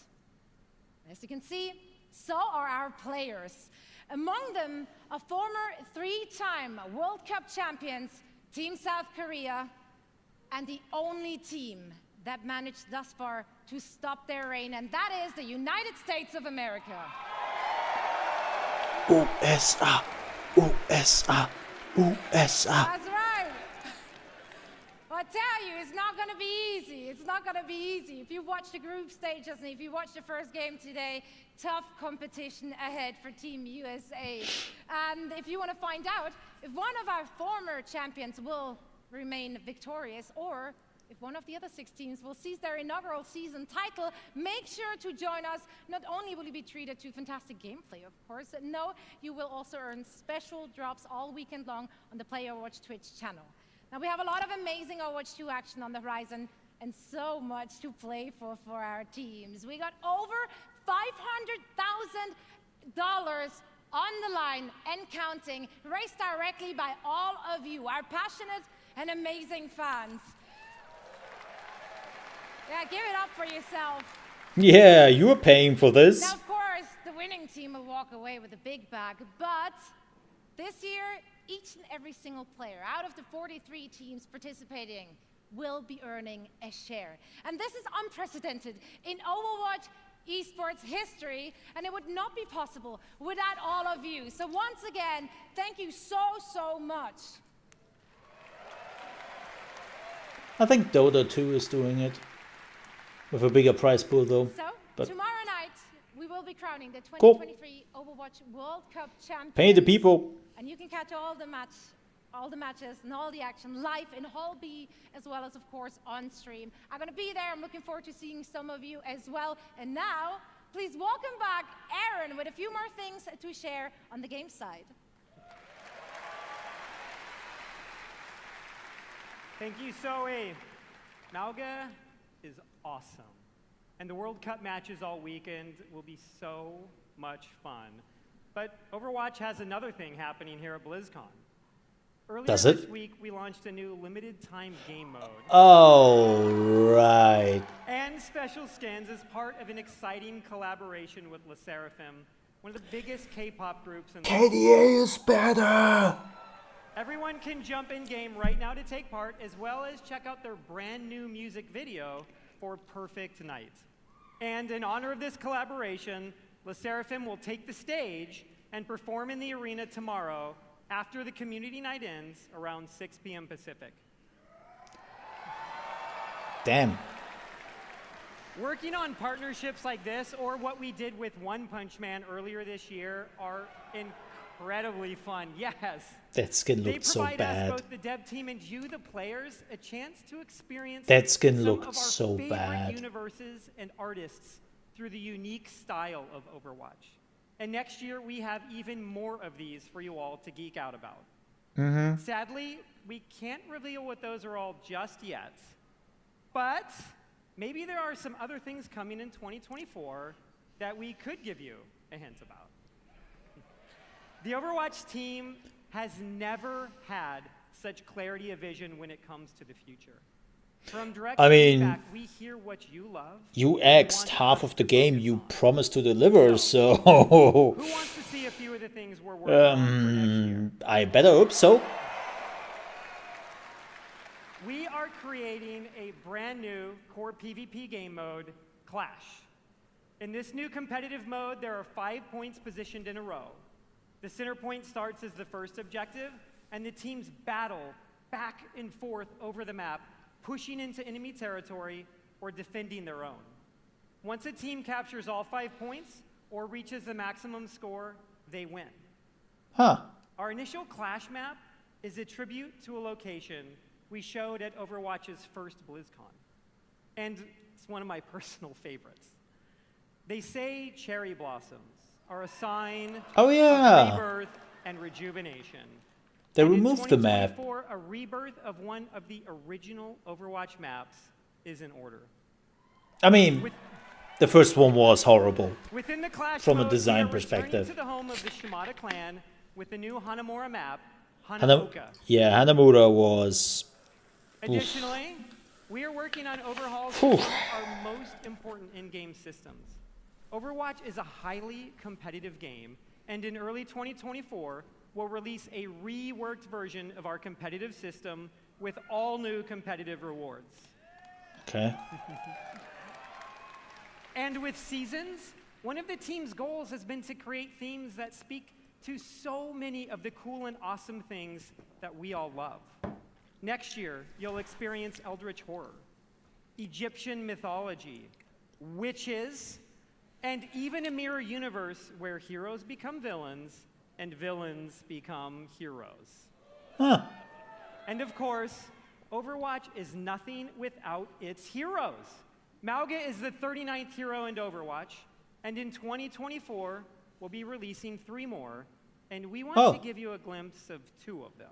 S10: As you can see, so are our players. Among them, a former 3-time World Cup champions, Team South Korea, and the only team that managed thus far to stop their reign, and that is the United States of America.
S1: USA, USA, USA.
S10: That's right. Well, I tell you, it's not going to be easy. It's not going to be easy. If you watch the group stages and if you watch the first game today, tough competition ahead for Team USA. And if you want to find out if one of our former champions will remain victorious or if one of the other 6 teams will seize their inaugural season title, make sure to join us. Not only will you be treated to fantastic gameplay, of course, no, you will also earn special drops all weekend long on the Play Overwatch Twitch channel. Now, we have a lot of amazing Overwatch 2 action on the horizon and so much to play for our teams. We got over $500,000 on the line and counting, raised directly by all of you, our passionate and amazing fans. Yeah, give it up for yourself.
S1: Yeah, you're paying for this.
S10: Now, of course, the winning team will walk away with a big bag, but this year, each and every single player out of the 43 teams participating will be earning a share. And this is unprecedented in Overwatch esports history, and it would not be possible without all of you. So once again, thank you so much.
S1: I think Dota 2 is doing it. With a bigger prize pool, though.
S10: So,
S1: but
S10: tomorrow night, we will be crowning the 2023 Overwatch World Cup champions.
S1: Pay the people.
S10: And you can catch all the matches and all the action live in Hall B, as well as, of course, on stream. I'm going to be there. I'm looking forward to seeing some of you as well. And now, please welcome back Aaron with a few more things to share on the game side.
S8: Thank you, Zoe. Malga is awesome. And the World Cup matches all weekend will be so much fun. But Overwatch has another thing happening here at BlizzCon. Earlier this week, we launched a new limited time game mode.
S1: Oh, right.
S8: And special skins as part of an exciting collaboration with Le Sserafim, one of the biggest K-pop groups in the world.
S1: KDA is better.
S8: Everyone can jump in game right now to take part, as well as check out their brand new music video for Perfect Night. And in honor of this collaboration, Le Sserafim will take the stage and perform in the arena tomorrow after the community night ends around 6 p.m. Pacific.
S1: Damn.
S8: Working on partnerships like this, or what we did with One Punch Man earlier this year, are incredibly fun. Yes.
S1: That skin looked so
S8: They provide
S1: bad.
S8: us, both the dev team and you, the players, a chance to experience
S1: That skin
S8: some
S1: looked
S8: of our
S1: so
S8: favorite
S1: bad.
S8: universes and artists through the unique style of Overwatch. And next year, we have even more of these for you all to geek out about. Sadly, we can't reveal what those are all just yet. But maybe there are some other things coming in 2024 that we could give you a hint about. The Overwatch team has never had such clarity of vision when it comes to the future. From direct feedback, we hear what you love.
S1: You axed half of the game you promised to deliver, so...
S8: Who wants to see a few of the things we're working on for next year?
S1: I better hope so.
S8: We are creating a brand new core PvP game mode, Clash. In this new competitive mode, there are 5 points positioned in a row. The center point starts as the first objective, and the teams battle back and forth over the map, pushing into enemy territory or defending their own. Once a team captures all 5 points or reaches the maximum score, they win.
S1: Huh.
S8: Our initial Clash map is a tribute to a location we showed at Overwatch's first Blizzcon. And it's one of my personal favorites. They say cherry blossoms are a sign of rebirth and rejuvenation.
S1: They removed the map.
S8: A rebirth of one of the original Overwatch maps is in order.
S1: I mean, the first one was horrible
S8: Within the Clash
S1: from a
S8: mode,
S1: design
S8: we are
S1: perspective.
S8: to the home of the Shimada clan with the new Hanamura map, Hanaoka.
S1: Hanamura was...
S8: Additionally, we are working on overhauls of our most important in-game systems. Overwatch is a highly competitive game, and in early 2024, we'll release a reworked version of our competitive system with all new competitive rewards.
S1: Okay.
S8: And with Seasons, one of the team's goals has been to create themes that speak to so many of the cool and awesome things that we all love. Next year, you'll experience Eldritch Horror, Egyptian mythology, witches, and even a mirror universe where heroes become villains and villains become heroes.
S1: Huh.
S8: And of course, Overwatch is nothing without its heroes. Mauga is the 39th hero in Overwatch, and in 2024, we'll be releasing 3 more, and we want to give you a glimpse of 2 of them.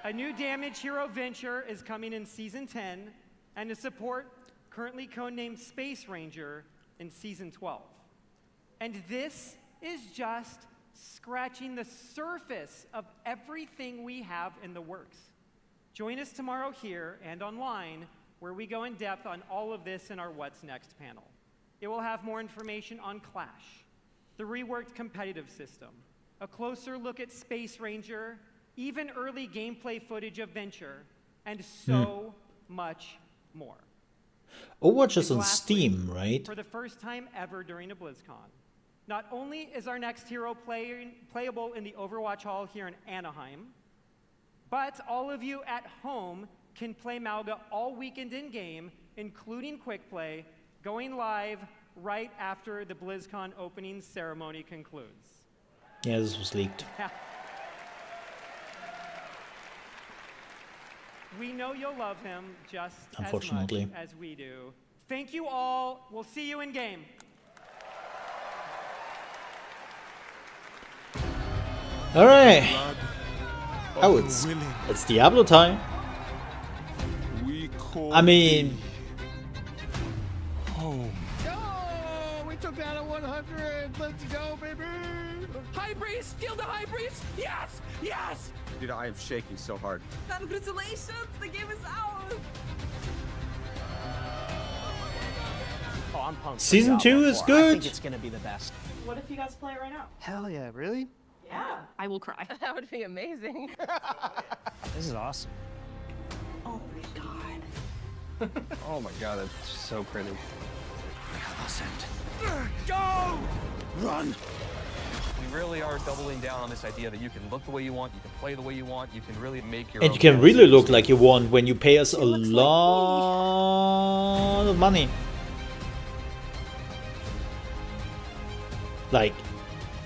S8: A new damage hero Venture is coming in Season 10, and a support currently codenamed Space Ranger in Season 12. And this is just scratching the surface of everything we have in the works. Join us tomorrow here and online, where we go in depth on all of this in our What's Next panel. It will have more information on Clash, the reworked competitive system, a closer look at Space Ranger, even early gameplay footage of Venture, and so much more.
S1: Overwatch is on
S8: Lastly,
S1: Steam, right?
S8: For the first time ever during a BlizzCon, not only is our next hero playable in the Overwatch Hall here in Anaheim, but all of you at home can play Mauga all weekend in-game, including Quick Play, going live right after the BlizzCon opening ceremony concludes.
S1: Yeah, this was leaked.
S8: We know you'll love him just
S1: Unfortunately.
S8: as much as we do. Thank you all. We'll see you in game.
S1: All right. Oh, it's Diablo time. I mean,
S11: Oh, we took that at 100. Let's go, baby. High Priest, kill the High Priest. Yes, yes.
S12: Dude, I am shaking so hard.
S7: Congratulations, the game is out.
S11: Oh, I'm pumped.
S1: Season 2 is good.
S11: I think it's gonna be the best.
S7: What if you guys play it right now?
S11: Hell yeah, really?
S7: Yeah.
S13: I will cry. That would be amazing.
S11: This is awesome.
S7: Oh my god.
S12: Oh my god, that's so pretty.
S11: Go! Run!
S12: We really are doubling down on this idea that you can look the way you want, you can play the way you want, you can really make your
S1: and
S12: own
S1: you can
S12: fantasy
S1: really look
S12: system.
S1: like you want when you pay us a lot of money. Like,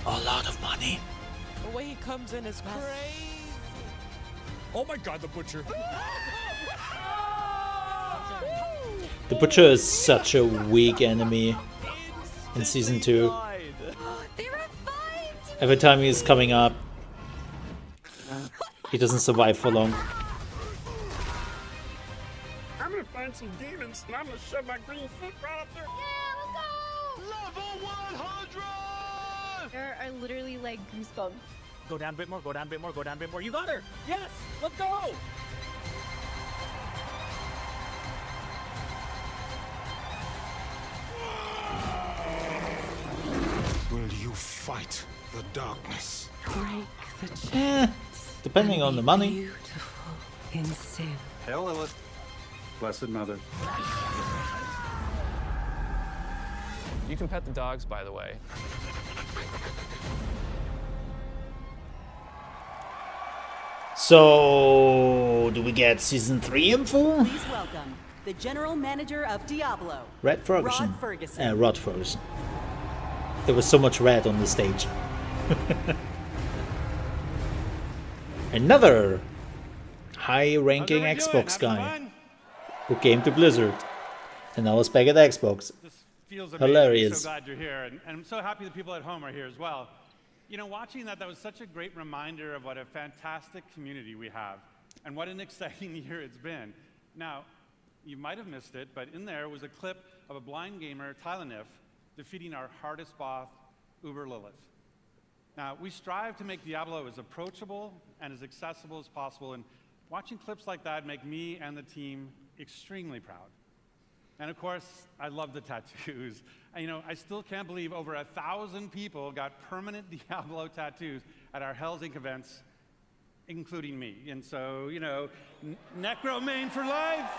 S1: a lot of money.
S11: The way he comes in is crazy. Oh my god, the butcher.
S1: The Butcher is such a weak enemy in Season 2.
S7: They revived!
S1: Every time he's coming up, he doesn't survive for long.
S11: I'm gonna find some demons and I'm gonna shove my green foot right up there.
S7: Yeah, let's go!
S11: Level 100!
S13: There are literally like goosebumps
S11: Go down a bit more, go down a bit more, go down a bit more. You got her! Yes! Let's go!
S6: Will you fight the darkness?
S14: Break the chains.
S1: Depending on the money.
S14: Beautiful in sin.
S15: Hail Lilith, Blessed Mother.
S12: You can pet the dogs, by the way.
S1: So, do we get Season 3 info?
S2: Please welcome the General Manager of Diablo,
S1: Red Ferguson.
S2: Rod Ferguson.
S1: Rod Ferguson. There was so much red on the stage. Another high-ranking Xbox guy who came to Blizzard and now is back at Xbox.
S4: This feels amazing.
S1: Hilarious.
S4: I'm so glad you're here, and I'm so happy the people at home are here as well. You know, watching that was such a great reminder of what a fantastic community we have and what an exciting year it's been. Now, you might have missed it, but in there was a clip of a blind gamer, Tylenif, defeating our hardest boss, Uber Lilith. Now, we strive to make Diablo as approachable and as accessible as possible, and watching clips like that make me and the team extremely proud. And of course, I love the tattoos. You know, I still can't believe over 1,000 people got permanent Diablo tattoos at our Hell's Inc. events, including me. And so, you know, Necro Main for life.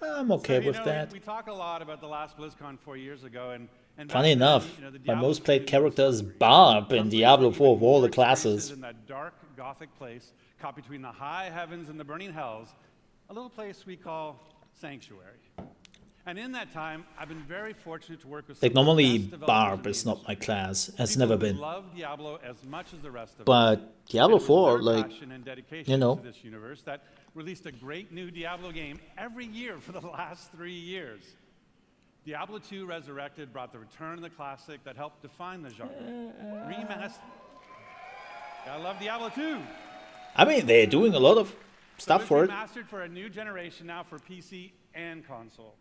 S1: I'm okay with
S4: know,
S1: that.
S4: We talk a lot about the last BlizzCon 4 years ago, and
S1: Funny enough, my most played character is Barb in Diablo 4 of all the classes.
S4: In that dark gothic place, caught between the high heavens and the burning hells, a little place we call Sanctuary. And in that time, I've been very fortunate to work with
S1: Like, normally Barb is not my class, has never been.
S4: Love Diablo as much as the rest of us.
S1: But Diablo 4, like, you know,
S4: to this universe that released a great new Diablo game every year for the last 3 years. Diablo 2 Resurrected brought the return of the classic that helped define the genre. Remastered. I love Diablo 2.
S1: I mean, they're doing a lot of stuff for it.
S4: Remastered for a new generation now for PC and console.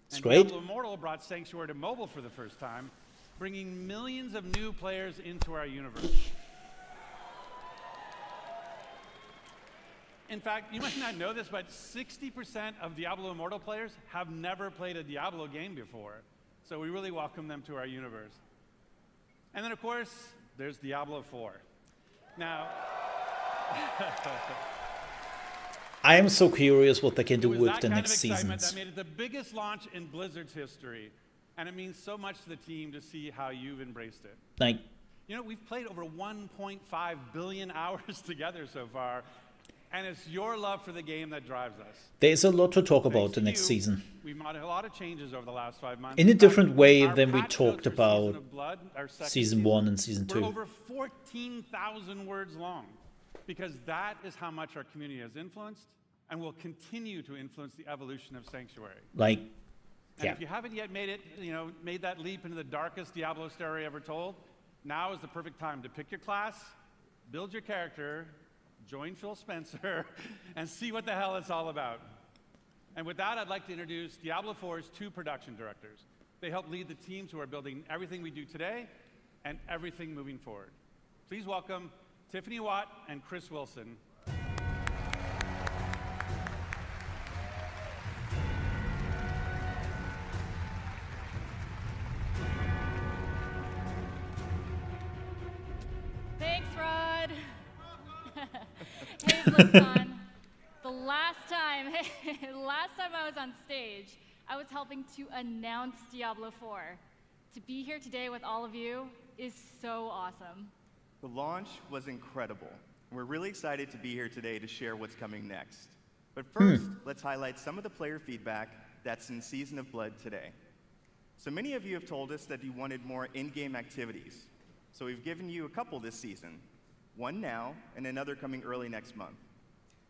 S1: It's
S4: and
S1: great.
S4: Diablo Immortal brought Sanctuary to mobile for the first time, bringing millions of new players into our universe. In fact, you might not know this, but 60% of Diablo Immortal players have never played a Diablo game before. So we really welcome them to our universe. And then, of course, there's Diablo 4. Now,
S1: I am so curious what they can do
S4: it was
S1: with
S4: that
S1: the
S4: kind
S1: next
S4: of excitement
S1: seasons.
S4: that made it the biggest launch in Blizzard's history. And it means so much to the team to see how you've embraced it.
S1: Like,
S4: you know, we've played over 1.5 billion hours together so far, and it's your love for the game that drives us.
S1: there's a lot to talk about the next season.
S4: We've made a lot of changes over the last 5 months.
S1: In a different way
S4: Our
S1: than we
S4: patch
S1: talked
S4: notes for
S1: about
S4: Season of Blood, our second
S1: Season 1 and Season
S4: were
S1: 2.
S4: over 14,000 words long, because that is how much our community has influenced and will continue to influence the evolution of Sanctuary.
S1: Like,
S4: And
S1: yeah.
S4: if you haven't yet made that leap into the darkest Diablo story ever told, now is the perfect time to pick your class, build your character, join Phil Spencer, and see what the hell it's all about. And with that, I'd like to introduce Diablo 4's 2 production directors. They help lead the teams who are building everything we do today and everything moving forward. Please welcome Tiffany Watt and Chris Wilson.
S16: Thanks, Rod. Hey, Blizzcon. The last time I was on stage, I was helping to announce Diablo 4. To be here today with all of you is so awesome.
S17: The launch was incredible. We're really excited to be here today to share what's coming next. But first, let's highlight some of the player feedback that's in Season of Blood today. So many of you have told us that you wanted more in-game activities. So we've given you a couple this season. One now, and another coming early next month.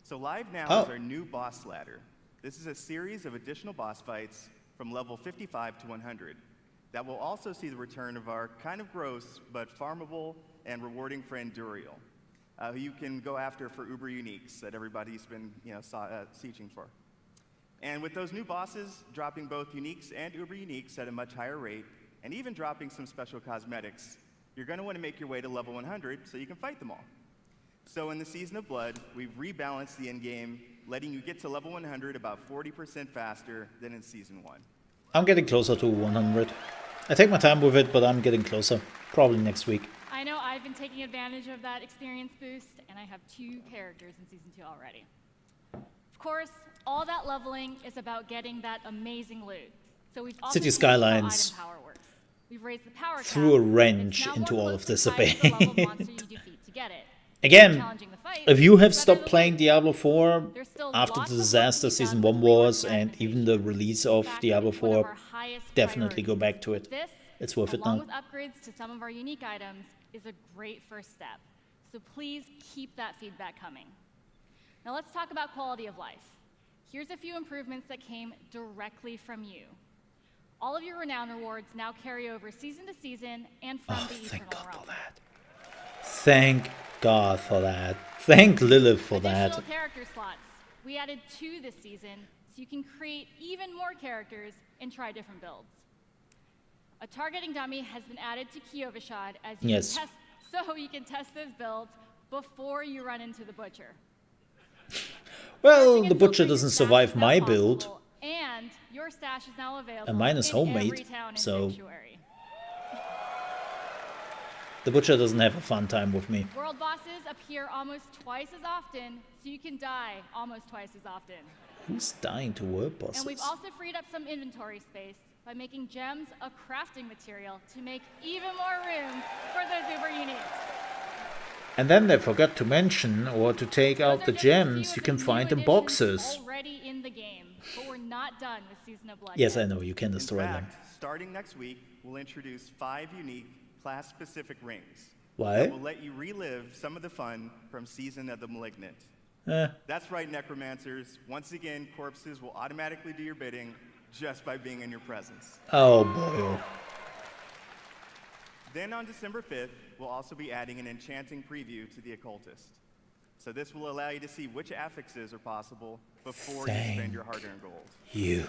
S17: So live now is our new boss ladder. This is a series of additional boss fights from level 55 to 100 that will also see the return of our kind of gross but farmable and rewarding friend Duriel, who you can go after for Uber Uniques that everybody's been sieging for. And with those new bosses dropping both uniques and uber uniques at a much higher rate, and even dropping some special cosmetics, you're going to want to make your way to level 100 so you can fight them all. So in the Season of Blood, we've rebalanced the endgame, letting you get to level 100 about 40% faster than in Season 1.
S1: I'm getting closer to 100. I take my time with it, but I'm getting closer. Probably next week.
S16: I know I've been taking advantage of that experience boost, and I have 2 characters in Season 2 already. Of course, all that leveling is about getting that amazing loot. So we've also
S1: City Skylines
S16: item power works. We've raised the power
S1: threw a
S16: cap.
S1: wrench
S16: It's now
S1: into
S16: more
S1: all of
S16: closely
S1: this
S16: tied to the level of
S1: debate.
S16: monster you defeat to get it.
S1: Again,
S16: Challenging the fight,
S1: if you have
S16: better
S1: stopped
S16: the
S1: playing
S16: loot.
S1: Diablo 4
S16: There's still
S1: after
S16: lots
S1: the
S16: of work
S1: disaster
S16: to be
S1: Season
S16: done
S1: 1
S16: with raising
S1: was, and even the release of
S16: fact,
S1: Diablo
S16: it's one of
S1: 4,
S16: our highest
S1: definitely go
S16: priorities.
S1: back to it.
S16: This,
S1: It's worth it
S16: along
S1: now.
S16: with upgrades to some of our unique items, is a great first step. So please keep that feedback coming. Now let's talk about quality of life. Here's a few improvements that came directly from you. All of your renown rewards now carry over season to season and from the
S1: thank
S16: Eternal
S1: God
S16: Realm.
S1: for that. Thank God for that. Thank Lilith for that.
S16: Additional character slots. We added 2 this season, so you can create even more characters and try different builds. A targeting dummy has been added to Kiovashad as you
S1: Yes.
S16: can test, so you can test those builds before you run into the butcher.
S1: Well, the butcher doesn't survive my build.
S16: And your stash is now available
S1: And mine is
S16: in every
S1: homemade,
S16: town in
S1: so
S16: Sanctuary.
S1: the butcher doesn't have a fun time with me.
S16: World bosses appear almost twice as often, so you can die almost twice as often.
S1: Who's dying to world bosses?
S16: And we've also freed up some inventory space by making gems a crafting material to make even more room for those uber uniques.
S1: And then they forgot to mention or to take out the gems you can find in boxes.
S16: Already in the game, but we're not done with Season of Blood.
S1: Yes,
S16: yet.
S1: I know, you can destroy
S17: In
S1: them.
S17: fact, starting next week, we'll introduce 5 unique class-specific rings.
S1: What?
S17: That will let you relive some of the fun from Season of the Malignant. That's right, Necromancers. Once again, corpses will automatically do your bidding just by being in your presence.
S1: Oh boy.
S17: Then on December 5th, we'll also be adding an enchanting preview to the Occultist. So this will allow you to see which affixes are possible before you spend your hard-earned gold.
S1: You.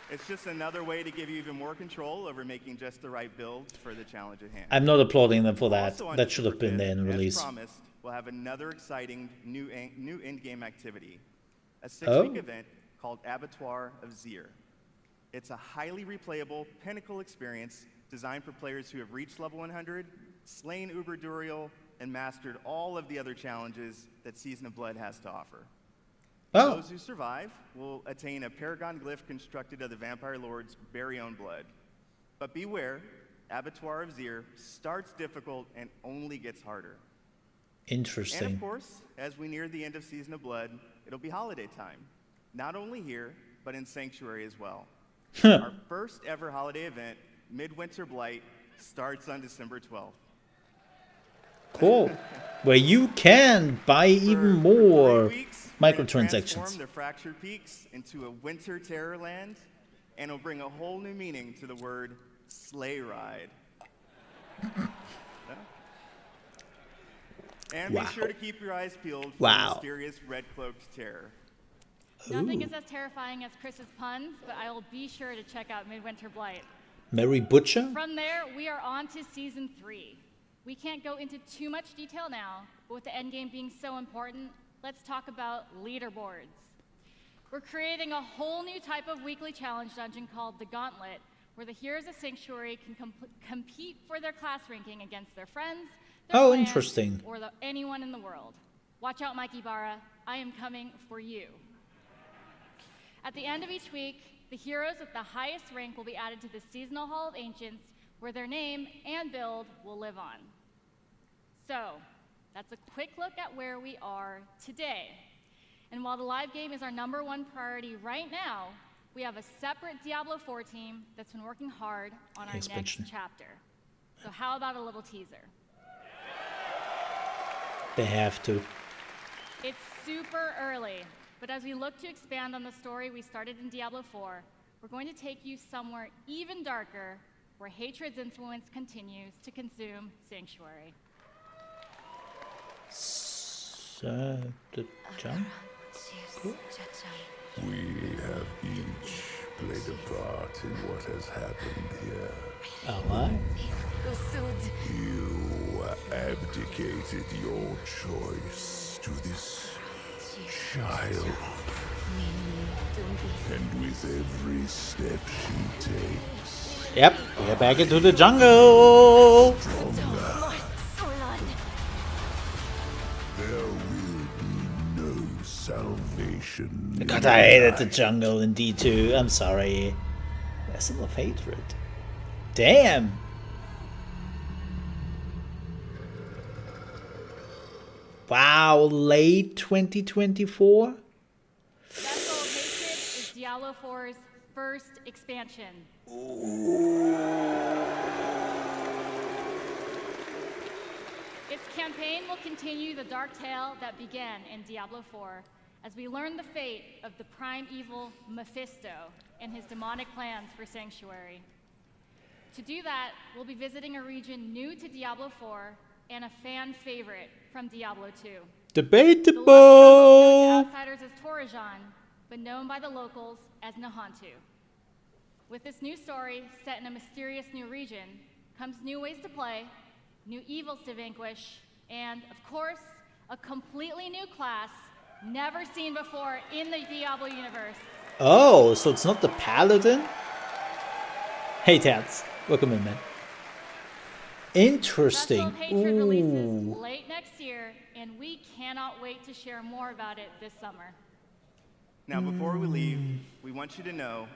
S17: It's just another way to give you even more control over making just the right builds for the challenge at hand.
S1: I'm not applauding them for that.
S17: Also on
S1: That should have been
S17: December
S1: there in
S17: 5th,
S1: release.
S17: As promised, we'll have another exciting new in-game activity. A 6-week event called Abattoir of Zir. It's a highly replayable pinnacle experience designed for players who have reached level 100, slain Uber Duriel, and mastered all of the other challenges that Season of Blood has to offer. Those who survive will attain a paragon glyph constructed of the Vampire Lord's very own blood. But beware, Abattoir of Zir starts difficult and only gets harder.
S1: Interesting.
S17: And of course, as we near the end of Season of Blood, it'll be holiday time. Not only here, but in Sanctuary as well. Our first ever holiday event, Midwinter Blight, starts on December 12th.
S1: Cool. Where you can buy even more
S17: Transform
S1: microtransactions.
S17: the Fractured Peaks into a winter terror land, and it'll bring a whole new meaning to the word sleigh ride. And be sure to keep your eyes peeled for the mysterious red-cloaked terror.
S16: Nothing is as terrifying as Chris's puns, but I will be sure to check out Midwinter Blight.
S1: Mary Butcher?
S16: From there, we are on to Season 3. We can't go into too much detail now, but with the endgame being so important, let's talk about leaderboards. We're creating a whole new type of weekly challenge dungeon called the Gauntlet, where the heroes of Sanctuary can compete for their class ranking against their friends, their clans,
S1: Interesting.
S16: or anyone in the world. Watch out, Mike Ibarra. I am coming for you. At the end of each week, the heroes with the highest rank will be added to the Seasonal Hall of Ancients, where their name and build will live on. So, that's a quick look at where we are today. And while the live game is our #1 priority right now, we have a separate Diablo 4 team that's been working hard on our next chapter. So how about a little teaser?
S1: They have to.
S16: It's super early, but as we look to expand on the story we started in Diablo 4, we're going to take you somewhere even darker, where hatred's influence continues to consume Sanctuary.
S1: The jump?
S6: We have each played a part in what has happened here.
S1: Alright.
S6: You abdicated your choice to this child. And with every step she takes,
S1: Yep, we're back into the jungle.
S6: there will be no salvation.
S1: God, I hated the jungle in D2. I'm sorry. Vessel of Hatred. Damn. Wow, late 2024?
S16: Vessel of Hatred is Diablo 4's first expansion. Its campaign will continue the dark tale that began in Diablo 4 as we learn the fate of the prime evil Mephisto and his demonic plans for Sanctuary. To do that, we'll be visiting a region new to Diablo 4 and a fan favorite from Diablo 2.
S1: Debatable.
S16: The outsiders as Torajan, but known by the locals as Nahantu. With this new story set in a mysterious new region comes new ways to play, new evils to vanquish, and, of course, a completely new class never seen before in the Diablo universe.
S1: Oh, so it's not the Paladin? Hey, Tats. Welcome in, man. Interesting.
S16: Vessel of Hatred releases late next year, and we cannot wait to share more about it this summer.
S17: Now, before we leave, we want you to know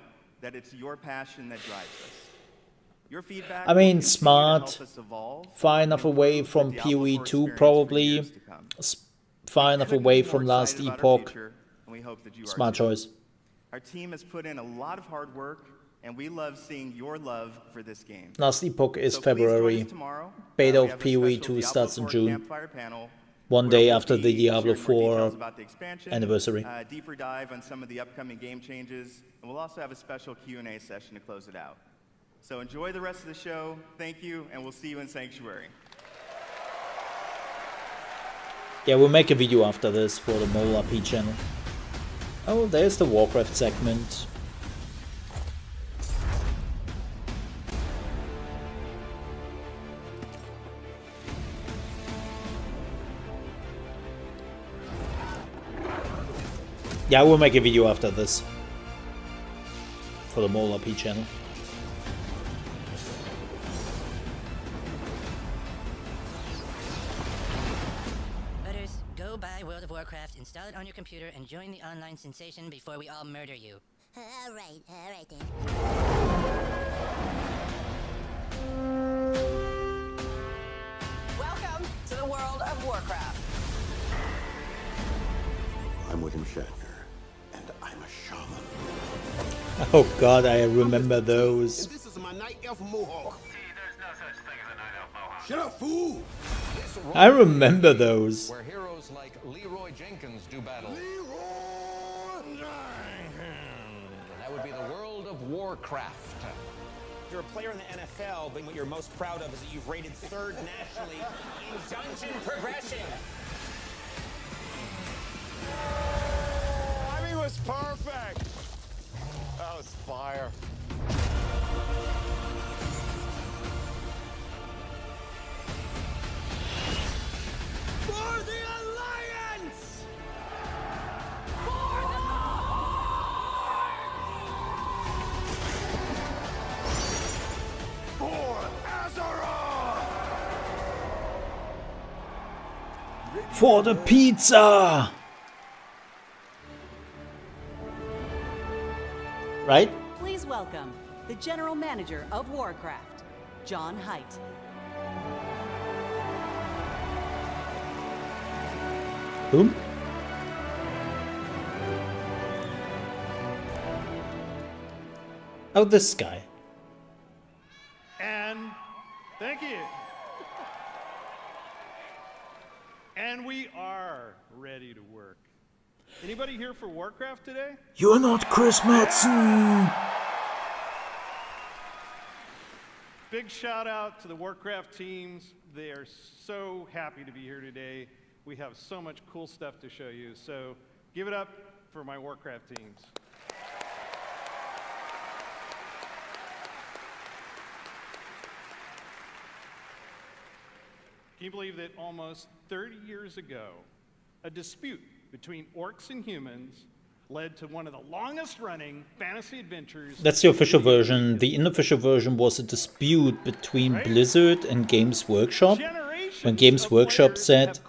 S17: that it's your passion that drives us. Your feedback
S1: I mean,
S17: will
S1: smart.
S17: help us evolve
S1: Far enough away from PoE 2, probably. Far enough away from last epoch. Smart choice.
S17: Our team has put in a lot of hard work, and we love seeing your love for this game.
S1: Last epoch is
S17: So please join
S1: February.
S17: us tomorrow.
S1: Beta
S17: We
S1: of
S17: have a
S1: PoE
S17: special
S1: 2
S17: Diablo
S1: starts in
S17: 4
S1: June.
S17: campfire panel
S1: One
S17: where
S1: day
S17: we'll
S1: after the
S17: be
S1: Diablo
S17: sharing more
S1: 4
S17: details about the expansion,
S1: anniversary.
S17: Deeper dive on some of the upcoming game changes, and we'll also have a special Q&A session to close it out. So enjoy the rest of the show. Thank you, and we'll see you in Sanctuary.
S1: Yeah, we'll make a video after this for the Mole RP channel. Oh, there's the Warcraft segment. Yeah, we'll make a video after this for the Mole RP channel.
S18: Butters, go buy World of Warcraft, install it on your computer, and join the online sensation before we all murder you. All right then.
S2: Welcome to the world of Warcraft.
S19: I'm William Shatner, and I'm a shaman.
S1: Oh god, I remember those.
S19: This is my night elf mohawk. See, there's no such thing as a night elf mohawk. Shut up, fool!
S1: I remember those.
S20: Where heroes like Leroy Jenkins do battle. That would be the world of Warcraft.
S21: You're a player in the NFL, but what you're most proud of is that you've rated third nationally in dungeon progression.
S3: Timing was perfect. That was fire.
S11: For the Alliance!
S6: For Azeroth!
S1: For the pizza! Right?
S2: Please welcome the General Manager of Warcraft, John Haidt.
S1: Whom? Oh, this guy.
S3: And thank you. And we are ready to work. Anybody here for Warcraft today?
S1: You're not Chris Madsen!
S3: Big shout out to the Warcraft teams. They are so happy to be here today. We have so much cool stuff to show you. So
S5: Give it up for my Warcraft teams. Can you believe that almost 30 years ago, a dispute between orcs and humans led to one of the longest-running fantasy adventures?
S1: That's the official version. The unofficial version was a dispute between Blizzard and Games Workshop. When Games Workshop said,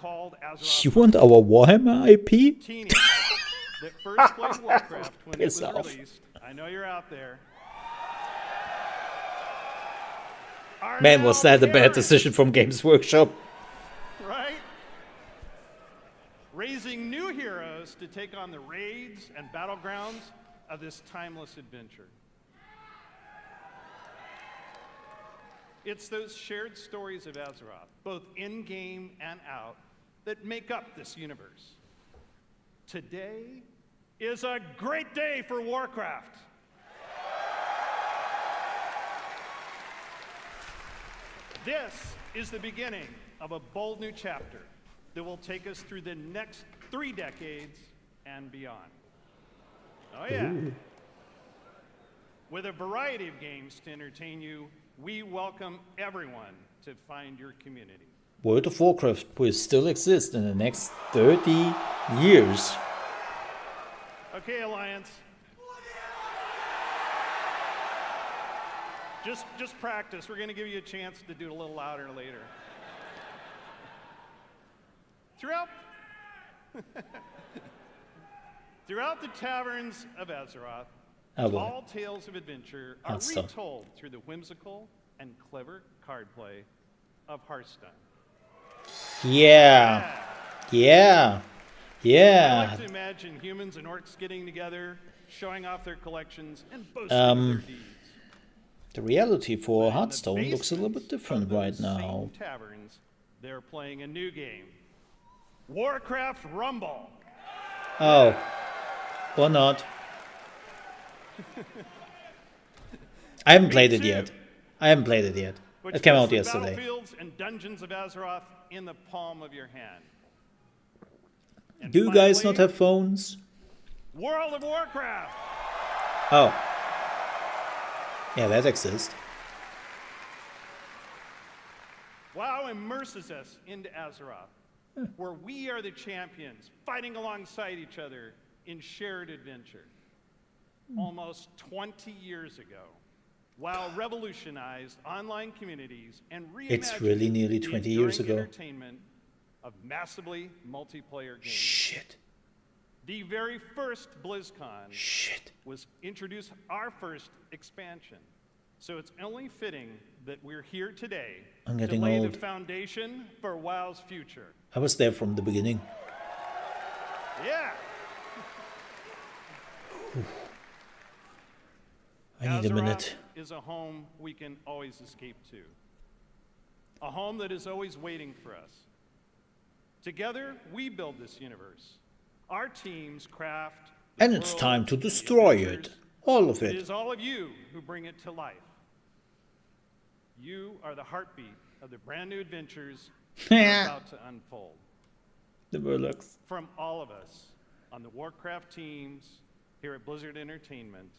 S1: "You want our Warhammer IP?"
S5: That first played Warcraft when it was released. I know you're out there.
S1: Man, was that a bad decision from Games Workshop?
S5: Right? Raising new heroes to take on the raids and battlegrounds of this timeless adventure. It's those shared stories of Azeroth, both in-game and out, that make up this universe. Today is a great day for Warcraft. This is the beginning of a bold new chapter that will take us through the next 3 decades and beyond. Oh yeah. Ooh. With a variety of games to entertain you, we welcome everyone to find your community.
S1: World of Warcraft will still exist in the next 30 years.
S5: Okay, Alliance. Just practice. We're going to give you a chance to do it a little louder later. Throughout the taverns of Azeroth, all tales of adventure are retold through the whimsical and clever card play of Hearthstone.
S1: Yeah.
S5: I like to imagine humans and orcs getting together, showing off their collections, and boasting of their deeds.
S1: The reality for Hearthstone looks a little bit different right now.
S5: Taverns, they're playing a new game, Warcraft Rumble.
S1: Oh, or not. I haven't played it yet. It came out yesterday.
S5: Battlefields and dungeons of Azeroth in the palm of your hand. And
S1: do you guys not have phones?
S5: World of Warcraft.
S1: Oh. Yeah, that exists.
S5: WoW immerses us into Azeroth, where we are the champions, fighting alongside each other in shared adventure. Almost 20 years ago, WoW revolutionized online communities and reimagined
S1: it's really nearly 20 years ago.
S5: Entertainment of massively multiplayer games.
S1: Shit.
S5: The very first Blizzcon was introduced our first expansion. So it's only fitting that we're here today
S1: I'm
S5: to
S1: getting
S5: lay
S1: old.
S5: the foundation for WoW's future.
S1: I was there from the beginning.
S5: Yeah.
S1: I need a minute.
S5: Azeroth is a home we can always escape to. A home that is always waiting for us. Together, we build this universe. Our teams craft.
S1: And it's time to destroy it. All of
S5: It
S1: it.
S5: is all of you who bring it to life. You are the heartbeat of the brand new adventures that are about to unfold.
S1: The Murlocs.
S5: From all of us on the Warcraft teams here at Blizzard Entertainment,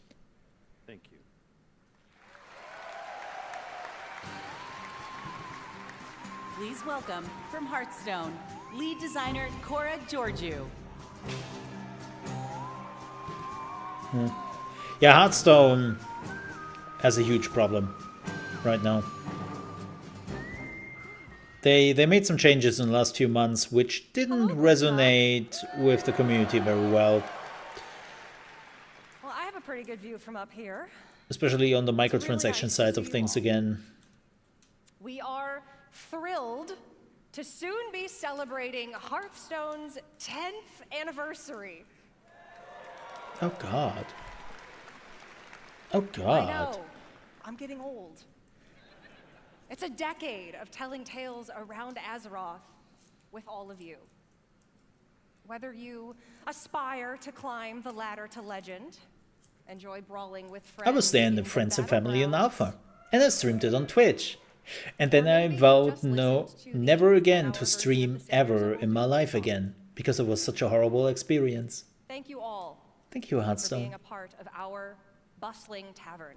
S5: thank you.
S2: Please welcome, from Hearthstone, lead designer Cora Georgiou.
S1: Yeah, Hearthstone has a huge problem right now. They made some changes in the last few months which didn't resonate with the community very well.
S7: Well, I have a pretty good view from up here.
S1: Especially on the microtransaction side of things again.
S7: We are thrilled to soon be celebrating Hearthstone's 10th anniversary.
S1: Oh god. Oh
S7: I
S1: god.
S7: know. I'm getting old. It's a decade of telling tales around Azeroth with all of you. Whether you aspire to climb the ladder to legend, enjoy brawling with friends.
S1: I was there in the Friends and Family in Alpha, and I streamed it on Twitch. And then I vowed never again to stream ever in my life again, because it was such a horrible experience.
S7: Thank you all
S1: Thank you,
S7: for
S1: Hearthstone.
S7: being a part of our bustling tavern.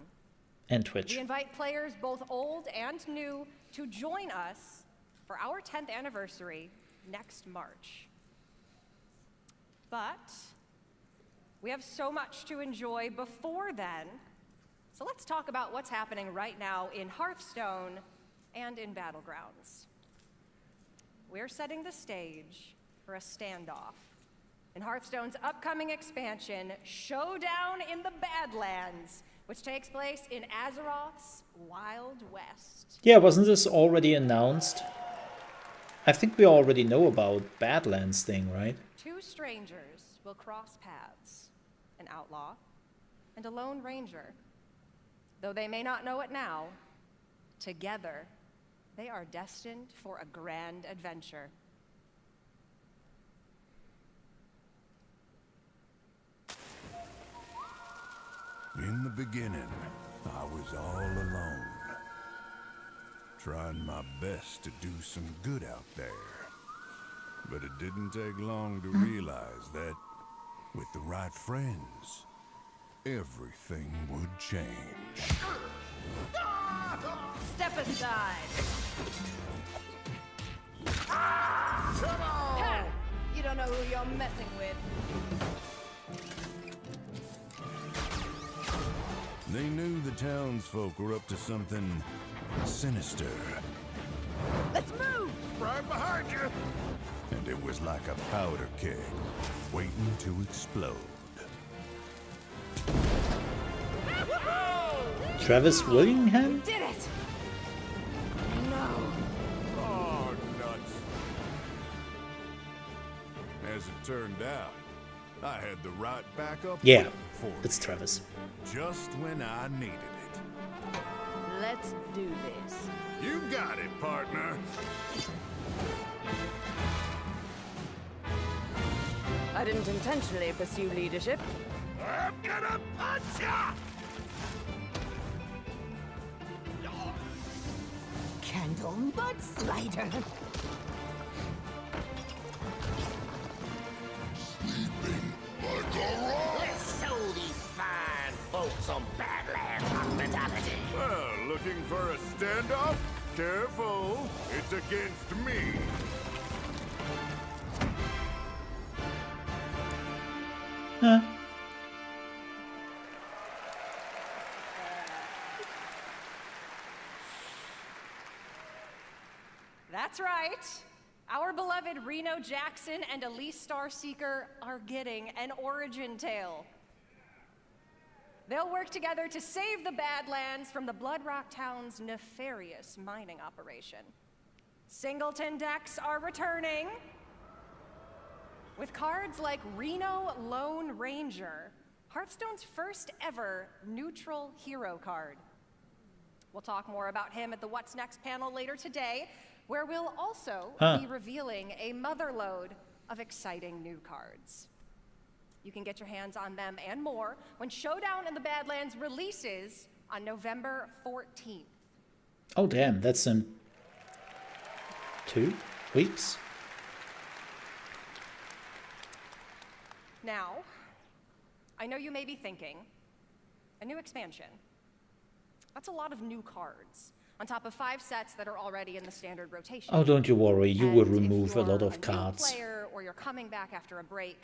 S1: And Twitch.
S7: We invite players both old and new to join us for our 10th anniversary next March. But we have so much to enjoy before then, so let's talk about what's happening right now in Hearthstone and in Battlegrounds. We're setting the stage for a standoff in Hearthstone's upcoming expansion, Showdown in the Badlands, which takes place in Azeroth's Wild West.
S1: Yeah, wasn't this already announced? I think we already know about Badlands thing, right?
S7: Two strangers will cross paths, an outlaw and a lone ranger. Though they may not know it now, together they are destined for a grand adventure.
S6: In the beginning, I was all alone, trying my best to do some good out there. But it didn't take long to realize that, with the right friends, everything would change.
S7: Step aside.
S11: Come on!
S7: Ha! You don't know who you're messing with.
S6: They knew the townsfolk were up to something sinister.
S11: Let's move! Right behind you!
S6: And it was like a powder keg, waiting to explode.
S1: Travis Willingham?
S7: Did it!
S11: No!
S6: Oh, nuts. As it turned out, I had the right backup
S1: Yeah,
S6: for
S1: it's Travis.
S6: just when I needed it.
S13: Let's do this.
S6: You got it, partner.
S13: I didn't intentionally pursue leadership.
S11: I'm gonna punch ya!
S14: Candle mudslider.
S11: Let's show these fine folks some Badlands hospitality.
S6: Well, looking for a standoff? Careful, it's against me.
S1: Huh.
S7: That's right. Our beloved Reno Jackson and Elise Starseeker are getting an origin tale. They'll work together to save the Badlands from the Bloodrock Town's nefarious mining operation. Singleton decks are returning. With cards like Reno Lone Ranger, Hearthstone's first ever neutral hero card. We'll talk more about him at the What's Next panel later today, where we'll also be revealing a motherlode of exciting new cards. You can get your hands on them and more when Showdown in the Badlands releases on November 14th.
S1: Oh damn, that's in 2 weeks?
S7: Now, I know you may be thinking, a new expansion. That's a lot of new cards, on top of 5 sets that are already in the standard rotation.
S1: Oh, don't you worry, you will
S7: And
S1: remove a
S7: if
S1: lot
S7: you're
S1: of
S7: a
S1: cards.
S7: new player or you're coming back after a break,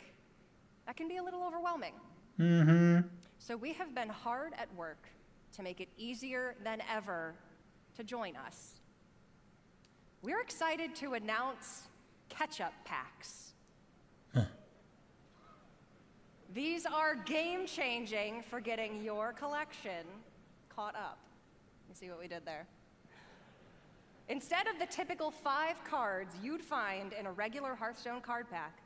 S7: that can be a little overwhelming.
S1: Mm-hmm.
S7: So we have been hard at work to make it easier than ever to join us. We're excited to announce catch-up packs. These are game-changing for getting your collection caught up. You see what we did there? Instead of the typical 5 cards you'd find in a regular Hearthstone card pack,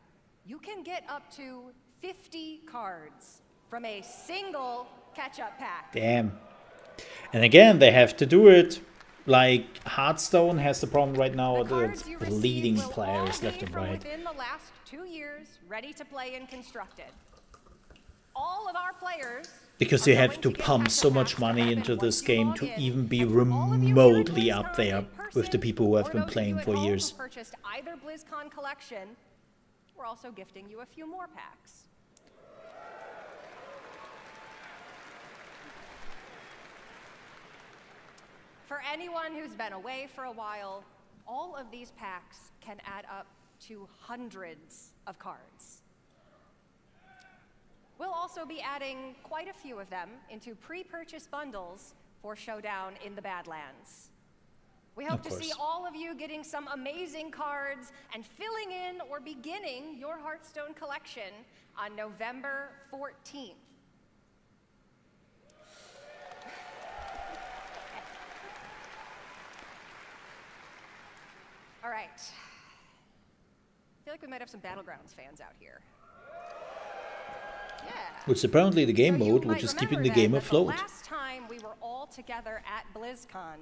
S7: you can get up to 50 cards from a single catch-up pack.
S1: Damn. And again, they have to do it. Like, Hearthstone has the problem right now that leading players left and
S7: From
S1: right.
S7: within the last 2 years, ready to play and constructed. All of our players
S1: Because you have to pump so much money into this game to even be remotely up there with the people who have been playing for years.
S7: purchased either BlizzCon collection, we're also gifting you a few more packs. For anyone who's been away for a while, all of these packs can add up to hundreds of cards. We'll also be adding quite a few of them into pre-purchase bundles for Showdown in the Badlands. We hope to see all of you getting some amazing cards and filling in or beginning your Hearthstone collection on November 14th. All right. I feel like we might have some Battlegrounds fans out here. Yeah.
S1: Which is apparently the game mode, which is keeping the game afloat.
S7: The last time we were all together at BlizzCon,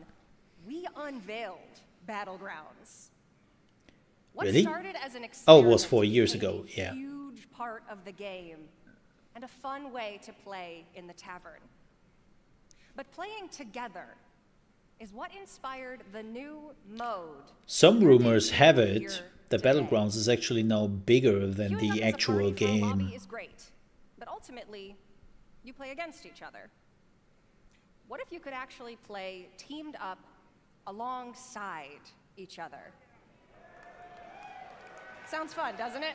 S7: we unveiled Battlegrounds. What
S1: Really?
S7: started as an
S1: Oh, it
S7: experiment
S1: was 4 years
S7: became
S1: ago,
S7: a
S1: yeah.
S7: huge part of the game and a fun way to play in the tavern. But playing together is what inspired the new mode.
S1: Some rumors have it that Battlegrounds is actually now bigger than the actual game.
S7: Lobby is great, but ultimately, you play against each other. What if you could actually play teamed up alongside each other? Sounds fun, doesn't it?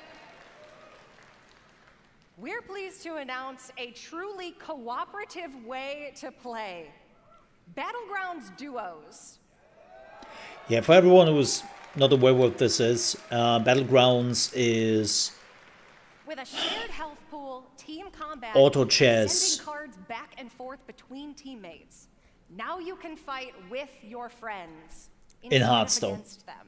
S7: We're pleased to announce a truly cooperative way to play. Battlegrounds Duos.
S1: Yeah, for everyone who's not aware what this is, Battlegrounds is
S7: With a shared health pool, team combat,
S1: Auto
S7: and
S1: chess.
S7: sending cards back and forth between teammates. Now you can fight with your friends instead of
S1: Hearthstone.
S7: against them.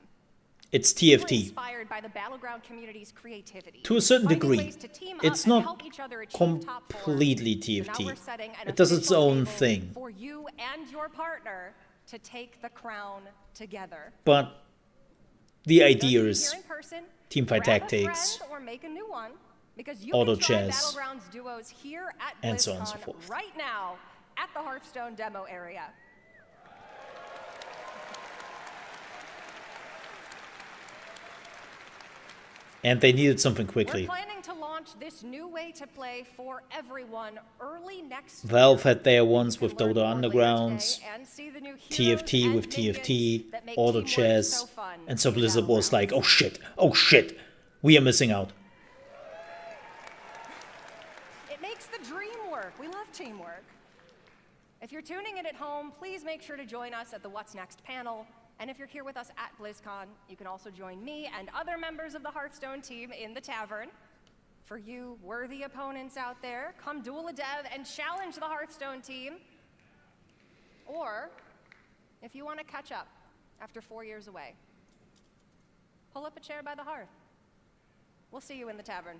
S1: It's
S7: We were
S1: TFT.
S7: inspired by the Battleground community's creativity.
S1: To a certain
S7: Finding
S1: degree.
S7: ways to team up
S1: It's
S7: and
S1: not
S7: help each other achieve top four.
S1: completely
S7: So now we're
S1: TFT.
S7: setting an
S1: It does its
S7: official
S1: own
S7: table
S1: thing.
S7: for you and your partner to take the crown together.
S1: But the
S7: Those
S1: idea
S7: of you
S1: is
S7: here in person,
S1: teamfight
S7: grab a
S1: tactics,
S7: friend or make a new one, because you
S1: auto
S7: can try
S1: chess,
S7: Battlegrounds Duos here at
S1: and so on and so
S7: BlizzCon
S1: forth.
S7: right now at the Hearthstone demo area.
S1: and they needed something
S7: We're
S1: quickly.
S7: planning to launch this new way to play for everyone early next
S1: Valve
S7: year.
S1: had their ones with
S7: learn
S1: Dota
S7: more later
S1: Undergrounds,
S7: today and see the new heroes
S1: TFT
S7: and
S1: with TFT,
S7: minions that make
S1: auto
S7: teamwork
S1: chess,
S7: so fun
S1: and so
S7: in
S1: Blizzard was
S7: Battlegrounds.
S1: like, oh shit, we are missing out.
S7: It makes the dream work. We love teamwork. If you're tuning in at home, please make sure to join us at the What's Next panel. And if you're here with us at BlizzCon, you can also join me and other members of the Hearthstone team in the tavern. For you worthy opponents out there, come duel a dev and challenge the Hearthstone team. Or, if you want to catch up after 4 years away, pull up a chair by the hearth. We'll see you in the tavern.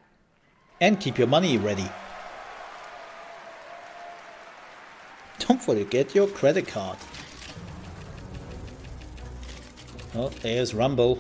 S1: And keep your money ready. Don't forget your credit card. Oh, there's Rumble.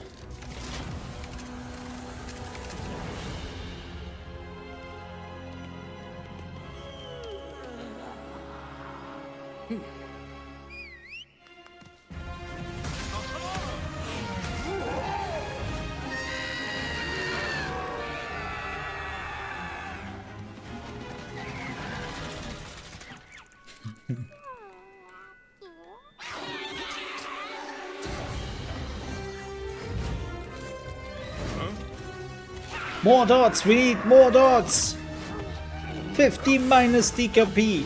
S1: More dots, we need more dots! 50 minus DKP.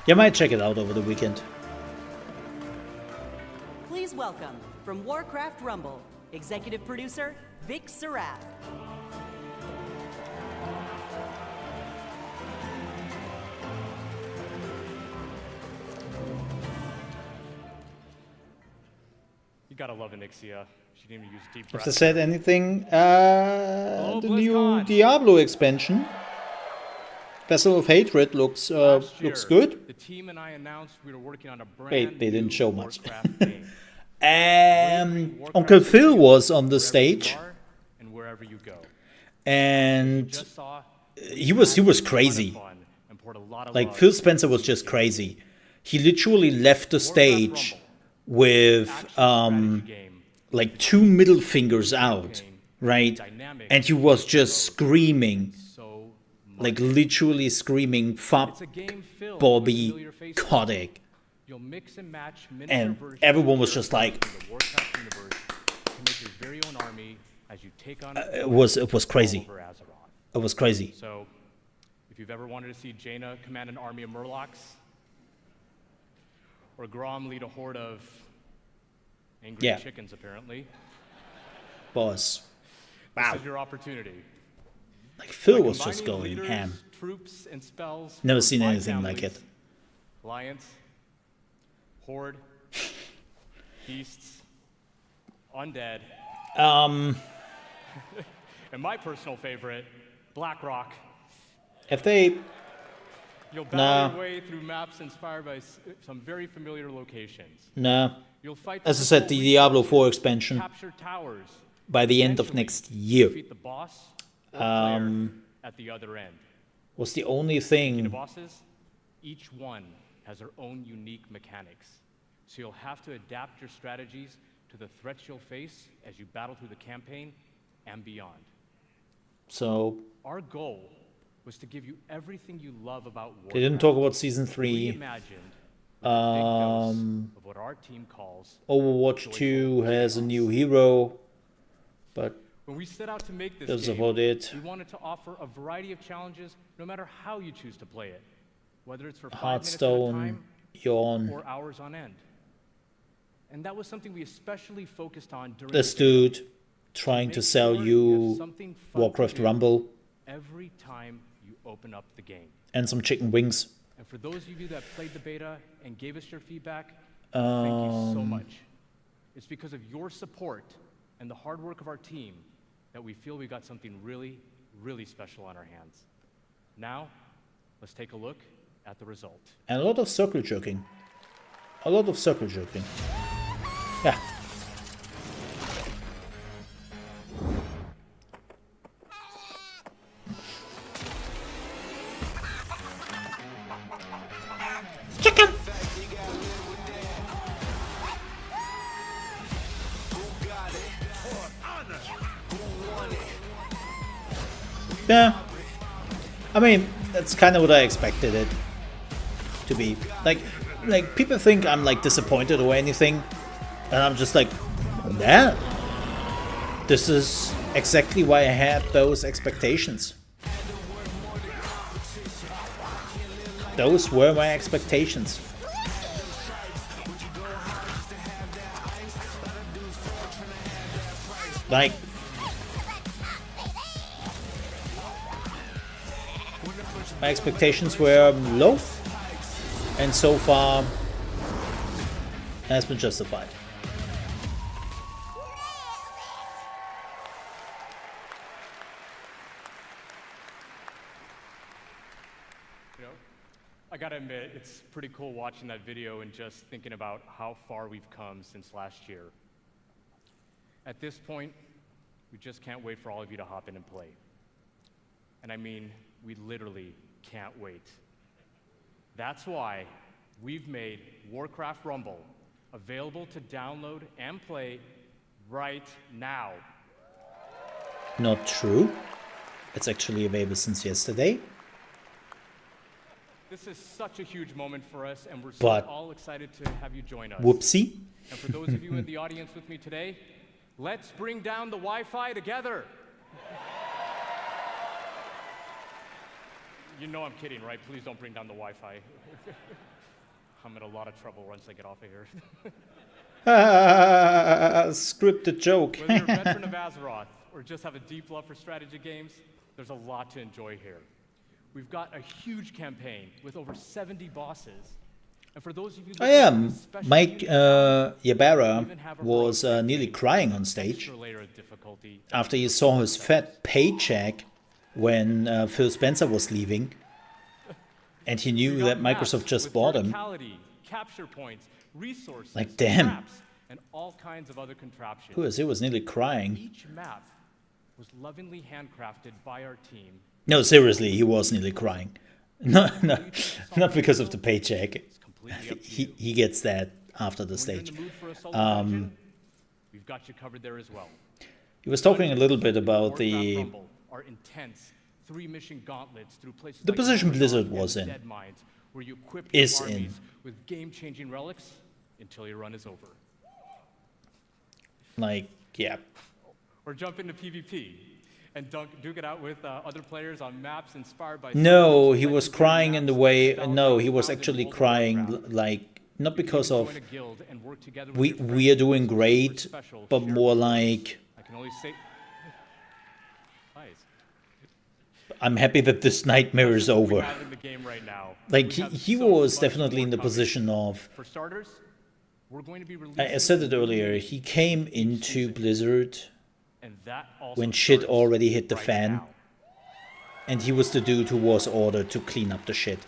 S1: You might check it out over the weekend.
S2: Please welcome, from Warcraft Rumble, executive producer Vic Sarath.
S12: You gotta love Anixia. She didn't even use deep
S1: If
S12: breath.
S1: they said anything, the new Diablo expansion, Vessel of Hatred, looks good.
S12: The team and I announced we were working on a brand
S1: Wait, they didn't show much.
S12: Warcraft game.
S1: Uncle Phil was on the stage,
S12: And wherever you go.
S1: and he was crazy. Like Phil Spencer was just crazy. He literally left the stage with like 2 middle fingers out, right? And he was just screaming, like literally screaming, "Fuck Bobby Kotick." And everyone was just like, it was crazy. It was crazy.
S12: So, if you've ever wanted to see Jaina command an army of Murlocs, or Grom lead a horde of angry chickens, apparently,
S1: Boss. Wow.
S12: This is your opportunity.
S1: Like Phil was just going ham.
S12: Troops and spells.
S1: Never seen anything like it.
S12: Alliance, horde, beasts, undead. And my personal favorite, Blackrock.
S1: If they...
S12: You'll battle your way through maps inspired by some very familiar locations.
S1: Nah.
S12: You'll fight
S1: As I said, the Diablo 4 expansion
S12: capture towers,
S1: by the end of next year
S12: defeat the boss or player at the other end.
S1: was the only
S12: The
S1: thing.
S12: bosses, each one has their own unique mechanics. So you'll have to adapt your strategies to the threats you'll face as you battle through the campaign and beyond.
S1: So
S12: Our goal was to give you everything you love about Warcraft.
S1: they didn't talk about Season 3.
S12: Reimagined with a big dose of what our team calls
S1: Overwatch 2 has a new hero, but
S12: when we set out to make this
S1: that's
S12: game,
S1: about it.
S12: we wanted to offer a variety of challenges no matter how you choose to play it, whether it's for 5
S1: Hearthstone,
S12: minutes at a
S1: Yawn.
S12: time or hours on end. And that was something we especially focused on during
S1: This dude trying to sell you Warcraft Rumble
S12: every time you open up the game.
S1: and some chicken wings.
S12: And for those of you that played the beta and gave us your feedback, thank you so much. It's because of your support and the hard work of our team that we feel we got something really, really special on our hands. Now, let's take a look at the result.
S1: And a lot of circle jerking. A lot of circle jerking. Yeah. Chicken! Yeah. I mean, that's kind of what I expected it to be. Like people think I'm like disappointed or anything, and I'm just like, yeah. This is exactly why I had those expectations. Those were my expectations. Like, my expectations were low, and so far has been justified.
S12: I gotta admit, it's pretty cool watching that video and just thinking about how far we've come since last year. At this point, we just can't wait for all of you to hop in and play. And I mean, we literally can't wait. That's why we've made Warcraft Rumble available to download and play right now.
S1: Not true. It's actually available since yesterday.
S12: This is such a huge moment for us, and we're
S1: But
S12: all excited to have you join us.
S1: whoopsie.
S12: And for those of you in the audience with me today, let's bring down the Wi-Fi together. You know I'm kidding, right? Please don't bring down the Wi-Fi. I'm in a lot of trouble once I get off of here.
S1: Scripted joke.
S12: Whether you're a veteran of Azeroth or just have a deep love for strategy games, there's a lot to enjoy here. We've got a huge campaign with over 70 bosses. And for those of you
S1: I am. Mike Ybarra was nearly crying on stage after he saw his fat paycheck when Phil Spencer was leaving, and he knew that Microsoft just bought him.
S12: Capture points, resources,
S1: like, damn.
S12: traps, and all kinds of other contraptions.
S1: He was nearly crying.
S12: Each map was lovingly handcrafted by our team.
S1: No, seriously, he was nearly crying. No, not because of the paycheck. He gets that after the stage.
S12: We've got you covered there as well.
S1: He was talking a little bit about the position Blizzard was in. Is in.
S12: With game-changing relics until your run is over.
S1: Like, yeah.
S12: Or jump into PvP and duke it out with other players on maps inspired by...
S1: No, he was crying in the way... No, he was actually crying, like, not because of... We are doing great, but more like...
S12: I can only say...
S1: I'm happy that this nightmare is over. Like, he was definitely in the position of...
S12: For starters, we're going to be
S1: I said it earlier, he came into Blizzard when shit already hit the fan. And he was the dude who was ordered to clean up the shit.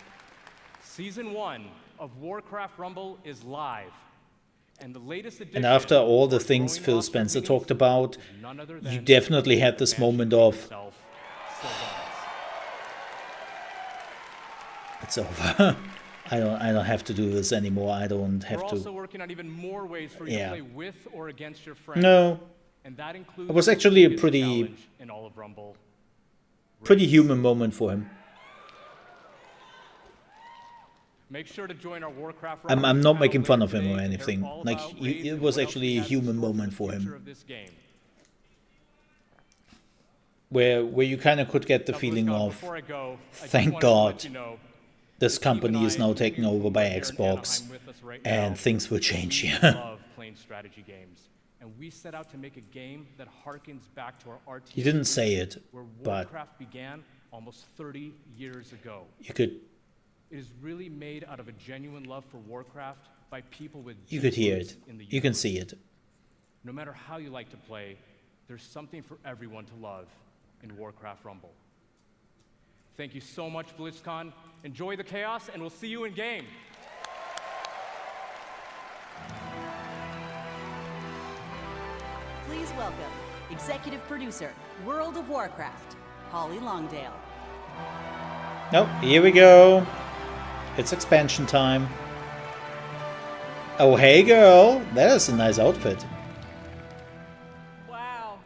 S12: Season 1 of Warcraft Rumble is live. And the latest edition...
S1: And after all the things Phil Spencer talked about, you definitely had this moment of... It's over. I don't have to do this anymore. I don't have to.
S12: We're also working on even more ways for you to play with or against your friends.
S1: No.
S12: And that includes
S1: it was actually a pretty human moment for him.
S12: Make sure to join our Warcraft
S1: I'm not making fun of him or anything. Like, it was actually a human moment for him. Where you kind of could get the feeling of, thank God, this company is now taken over by Xbox, and things will change here.
S12: Love playing strategy games, and we set out to make a game that harkens back to our RTS.
S1: He didn't say it,
S12: where
S1: but
S12: Warcraft began almost 30 years ago.
S1: You could.
S12: It is really made out of a genuine love for Warcraft by people with.
S1: You could hear it. You can see it.
S12: No matter how you like to play, there's something for everyone to love in Warcraft Rumble. Thank you so much, Blizzcon. Enjoy the chaos, and we'll see you in game.
S2: Please welcome Executive Producer, World of Warcraft, Holly Longdale.
S1: Nope, here we go. It's expansion time. Oh, hey girl. That is a nice outfit.
S9: Wow.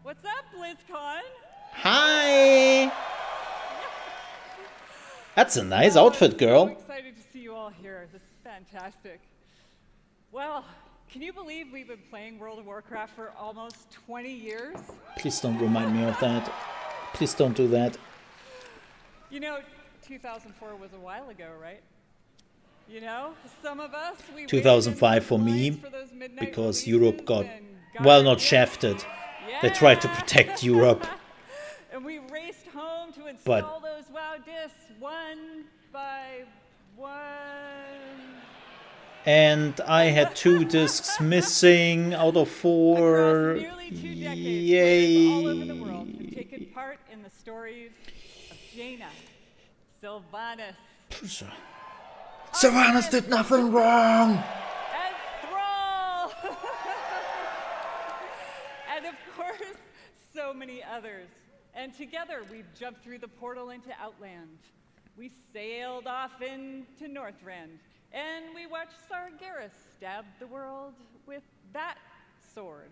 S9: What's up, Blizzcon?
S1: Hi! That's a nice outfit, girl.
S9: I'm excited to see you all here. This is fantastic. Well, can you believe we've been playing World of Warcraft for almost 20 years?
S1: Please don't remind me of that. Please don't do that.
S9: You know, 2004 was a while ago, right? You know, some of us, we
S1: 2005 for me, because Europe got, well, not shafted. Yeah. They tried to protect Europe.
S9: And we raced home to install those WoW discs one by one.
S1: And I had 2 discs missing out of 4.
S9: Across nearly 2 decades,
S1: yay!
S9: all over the world have taken part in the stories of Jaina, Sylvanas.
S1: Sylvanas did nothing wrong!
S9: And Thrall! And of course, so many others. And together, we've jumped through the portal into Outland. We sailed off into Northrend. And we watched Sargeras stab the world with that sword.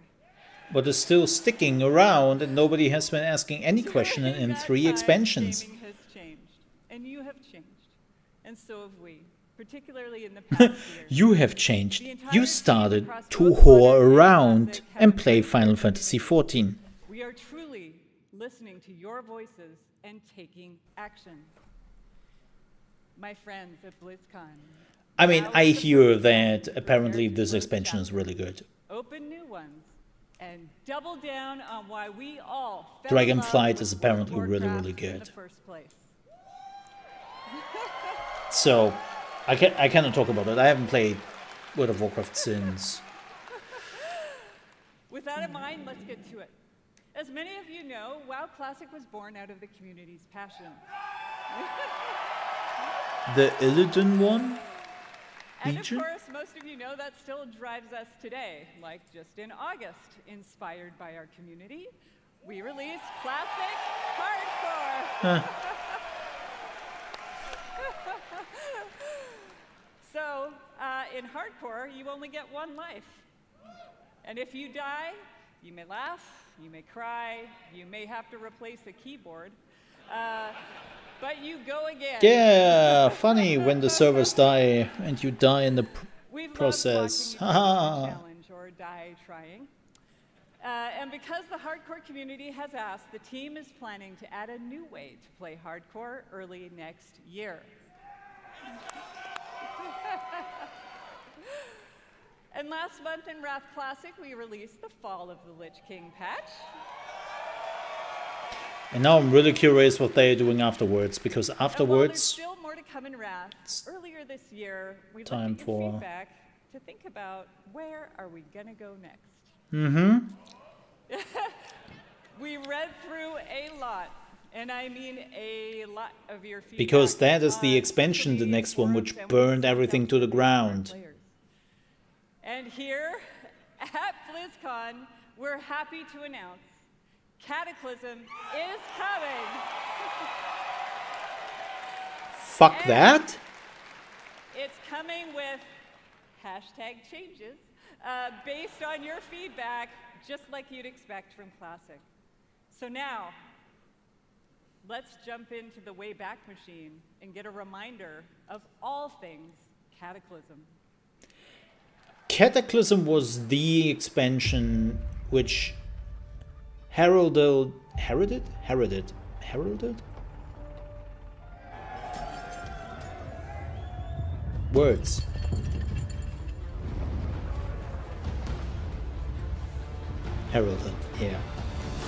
S1: But is still sticking around, and nobody has been asking any question in 3 expansions.
S9: Gaming has changed, and you have changed, and so have we, particularly in the past year.
S1: You have changed. You started to whore around and play Final Fantasy XIV.
S9: We are truly listening to your voices and taking action. My friends at BlizzCon.
S1: I mean, I hear that apparently this expansion is really good.
S9: Open new ones and double down on why we all
S1: Dragonflight is apparently really, really good.
S9: First place.
S1: So, I cannot talk about it. I haven't played World of Warcraft since.
S9: With that in mind, let's get to it. As many of you know, WoW Classic was born out of the community's passion.
S1: The Illidan one?
S9: And
S1: Legion?
S9: of course, most of you know that still drives us today. Like just in August, inspired by our community, we released Classic Hardcore. So, in Hardcore, you only get one life. And if you die, you may laugh, you may cry, you may have to replace a keyboard, but you go again.
S1: Yeah, funny when the servers die and you die in the process.
S9: Challenge or die trying. And because the hardcore community has asked, the team is planning to add a new way to play hardcore early next year. And last month in Wrath Classic, we released the Fall of the Lich King patch.
S1: And now I'm really curious what they're doing afterwards, because afterwards...
S9: And while there's still more to come in Wrath, earlier this year, we looked
S1: time
S9: at your
S1: for-
S9: feedback to think about where are we gonna go next.
S1: Mm-hmm.
S9: We read through a lot, and I mean a lot of your feedback.
S1: Because that is the expansion, the next one, which burned everything to the ground.
S9: And here at BlizzCon, we're happy to announce Cataclysm is coming.
S1: Fuck
S9: And
S1: that?
S9: It's coming with hashtag changes based on your feedback, just like you'd expect from Classic. So now, let's jump into the Wayback Machine and get a reminder of all things Cataclysm.
S1: Cataclysm was the expansion which heralded words. Heralded, yeah.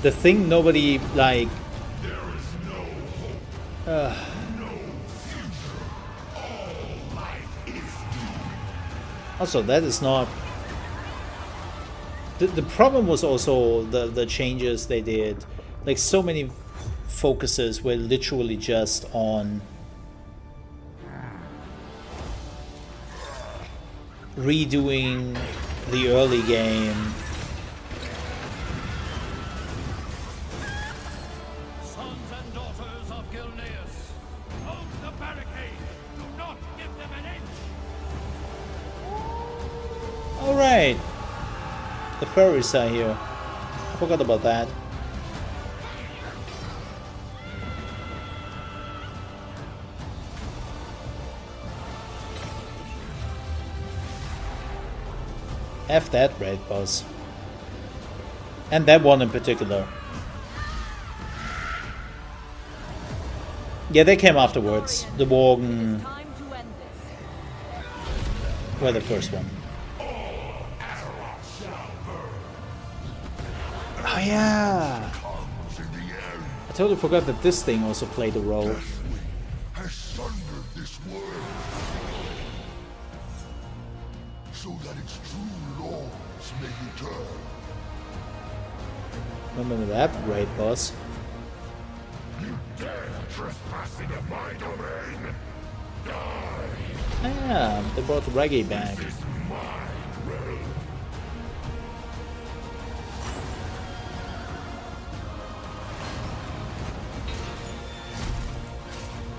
S1: The thing nobody like. Also, that is not. The problem was also the changes they did. Like, so many focuses were literally just on redoing the early game.
S11: Sons and daughters of Gilneas, hold the barricade. Do not give them an inch.
S1: Alright. The furries are here. I forgot about that. F that raid boss. And that one in particular. Yeah, they came afterwards. The Worgen were the first one. Oh yeah! I totally forgot that this thing also played a role.
S6: Has sundered this world, so that its true lords may return.
S1: Remember that raid boss?
S6: You dare trespass into my domain? Die!
S1: Yeah, they brought the reggae back.
S6: This is my realm.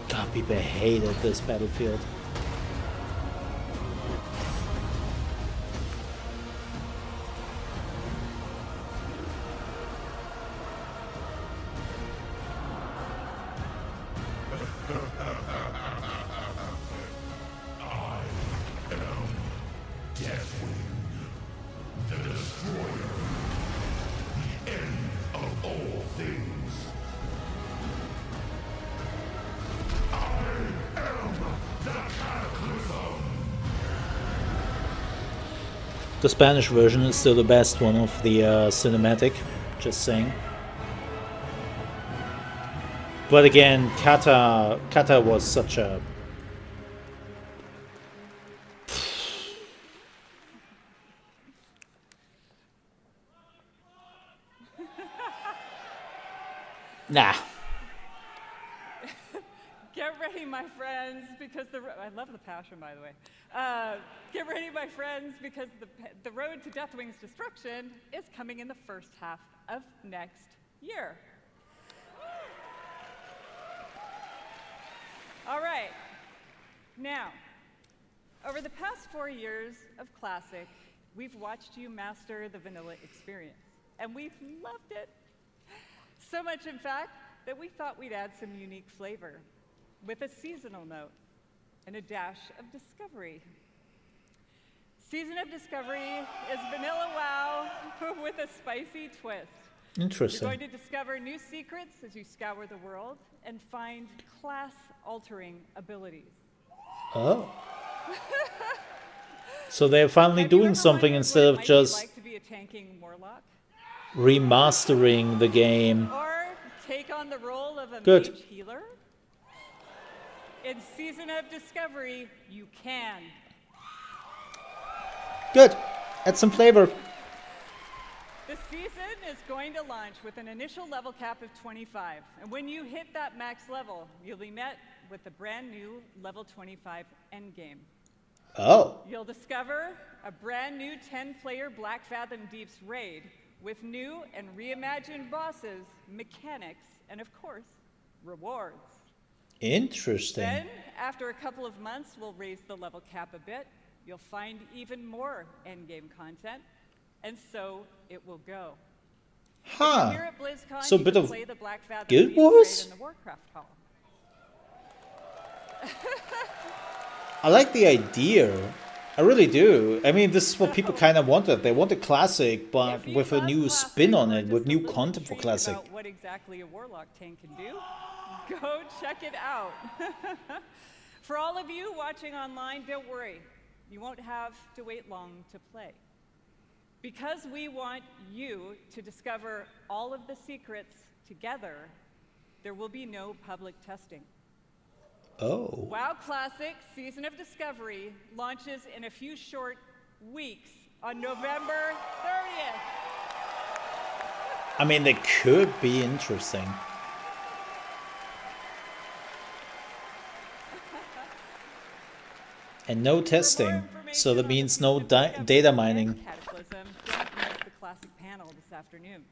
S1: God, people hated this battlefield. The Spanish version is still the best one of the cinematic, just saying. But again, Kata was such a Nah.
S9: Get ready, my friends, because I love the passion, by the way. Get ready, my friends, because the road to Deathwing's destruction is coming in the first half of next year. All right. Now, over the past 4 years of Classic, we've watched you master the vanilla experience, and we've loved it. So much, in fact, that we thought we'd add some unique flavor with a seasonal note and a dash of discovery. Season of Discovery is vanilla WoW with a spicy twist.
S1: Interesting.
S9: You're going to discover new secrets as you scour the world and find class-altering abilities.
S1: Oh. So they're finally doing something instead of just
S9: like to be a tanking warlock?
S1: remastering the game.
S9: Or take on the role of a
S1: Good.
S9: mage healer? In Season of Discovery, you can.
S1: Good. Add some flavor.
S9: The season is going to launch with an initial level cap of 25. And when you hit that max level, you'll be met with the brand new level 25 endgame.
S1: Oh.
S9: You'll discover a brand new 10-player Black Fathom Deeps raid with new and reimagined bosses, mechanics, and of course, rewards.
S1: Interesting.
S9: Then, after a couple of months, we'll raise the level cap a bit. You'll find even more endgame content, and so it will go.
S1: Huh.
S9: Here at BlizzCon,
S1: So a
S9: you
S1: bit
S9: can
S1: of
S9: play the Black Fathom
S1: Guild
S9: Deeps
S1: Wars?
S9: raid in the Warcraft Hall.
S1: I like the idea. I really do. I mean, this is what people kind of wanted. They wanted Classic, but with a new spin on it, with new content for Classic.
S9: About what exactly a Warlock tank can do, go check it out. For all of you watching online, don't worry. You won't have to wait long to play. Because we want you to discover all of the secrets together, there will be no public testing.
S1: Oh.
S9: WoW Classic Season of Discovery launches in a few short weeks on November 30th.
S1: I mean, they could be interesting. And no testing, so that means no data mining.
S9: Cataclysm, don't miss the Classic panel this afternoon.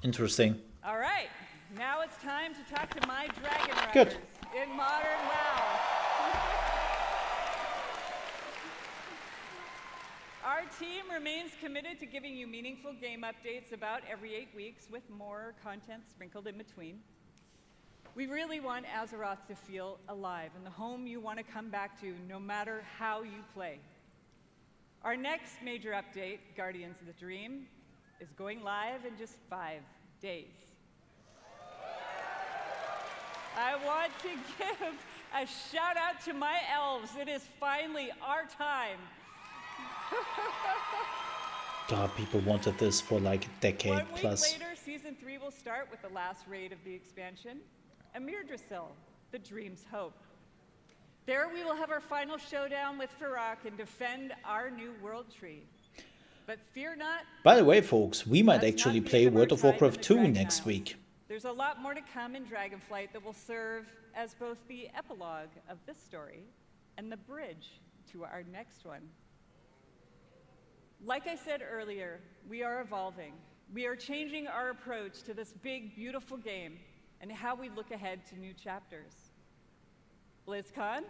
S1: Interesting.
S9: All right, now it's time to talk to my Dragon Riders
S1: Good.
S9: in Modern WoW. Our team remains committed to giving you meaningful game updates about every 8 weeks with more content sprinkled in between. We really want Azeroth to feel alive and the home you want to come back to no matter how you play. Our next major update, Guardians of the Dream, is going live in just 5 days. I want to give a shout out to my elves. It is finally our time.
S1: God, people wanted this for like a decade
S9: 1 week
S1: plus.
S9: later, Season 3 will start with the last raid of the expansion, Amirdrasil, the Dream's Hope. There we will have our final showdown with Farak and defend our new world tree. But fear not.
S1: By the way, folks, we might
S9: That's
S1: actually
S9: not the
S1: play
S9: end of
S1: World
S9: our
S1: of
S9: time
S1: Warcraft
S9: in the
S1: 2
S9: Dragon
S1: next
S9: Isles.
S1: week.
S9: There's a lot more to come in Dragonflight that will serve as both the epilogue of this story and the bridge to our next one. Like I said earlier, we are evolving. We are changing our approach to this big, beautiful game and how we look ahead to new chapters. BlizzCon,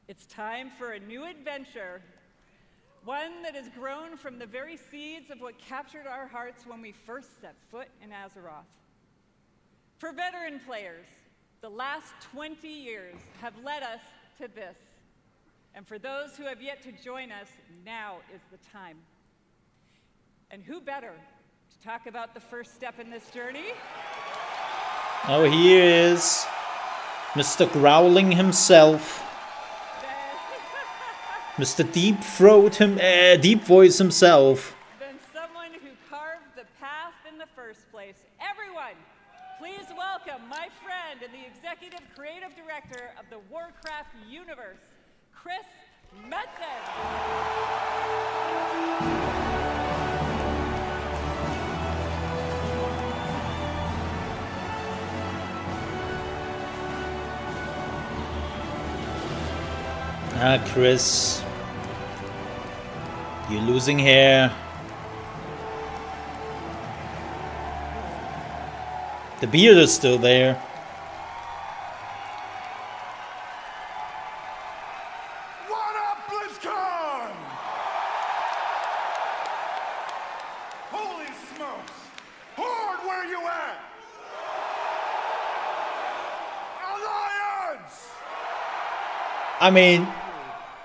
S9: it's time for a new adventure, one that has grown from the very seeds of what captured our hearts when we first set foot in Azeroth. For veteran players, the last 20 years have led us to this. And for those who have yet to join us, now is the time. And who better to talk about the first step in this journey?
S1: Oh, here is Mr. Growling himself. Mr. Deep Throat, Deep Voice himself.
S9: Than someone who carved the path in the first place. Everyone, please welcome my friend and the executive creative director of the Warcraft universe, Chris Metzen.
S1: Ah, Chris. You're losing here. The beard is still there.
S6: What up, Blizzcon? Holy smokes! Horde, where you at? Alliance!
S1: I mean,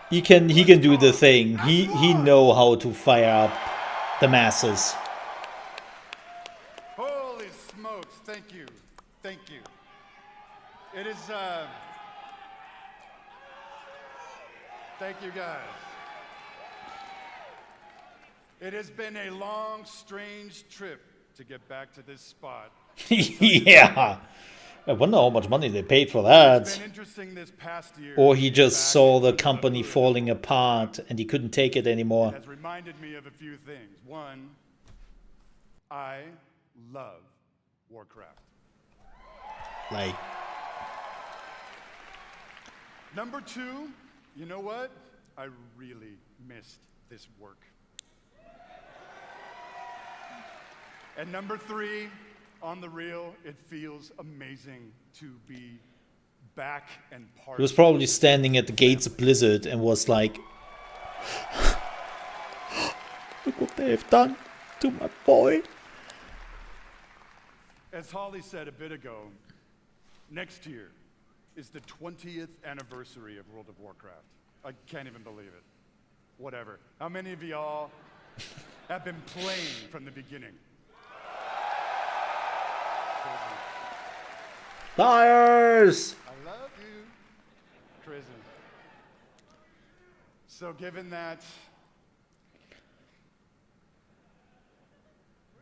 S1: he can do the thing. He know how to fire up the masses.
S6: Holy smokes, thank you. Thank you. It is, thank you guys. It has been a long, strange trip to get back to this spot.
S1: Yeah. I wonder how much money they paid for that.
S6: It's been interesting this past year.
S1: Or he just saw the company falling apart and he couldn't take it anymore.
S6: It has reminded me of a few things. One, I love Warcraft.
S1: Like,
S6: Number two, you know what? I really missed this work. And number three, on the real, it feels amazing to be back and part.
S1: he was probably standing at the gates of Blizzard and was like, look what they have done to my boy.
S6: As Holly said a bit ago, next year is the 20th anniversary of World of Warcraft. I can't even believe it. Whatever. How many of y'all have been playing from the beginning?
S1: Liars!
S6: I love you. Prison. So given that...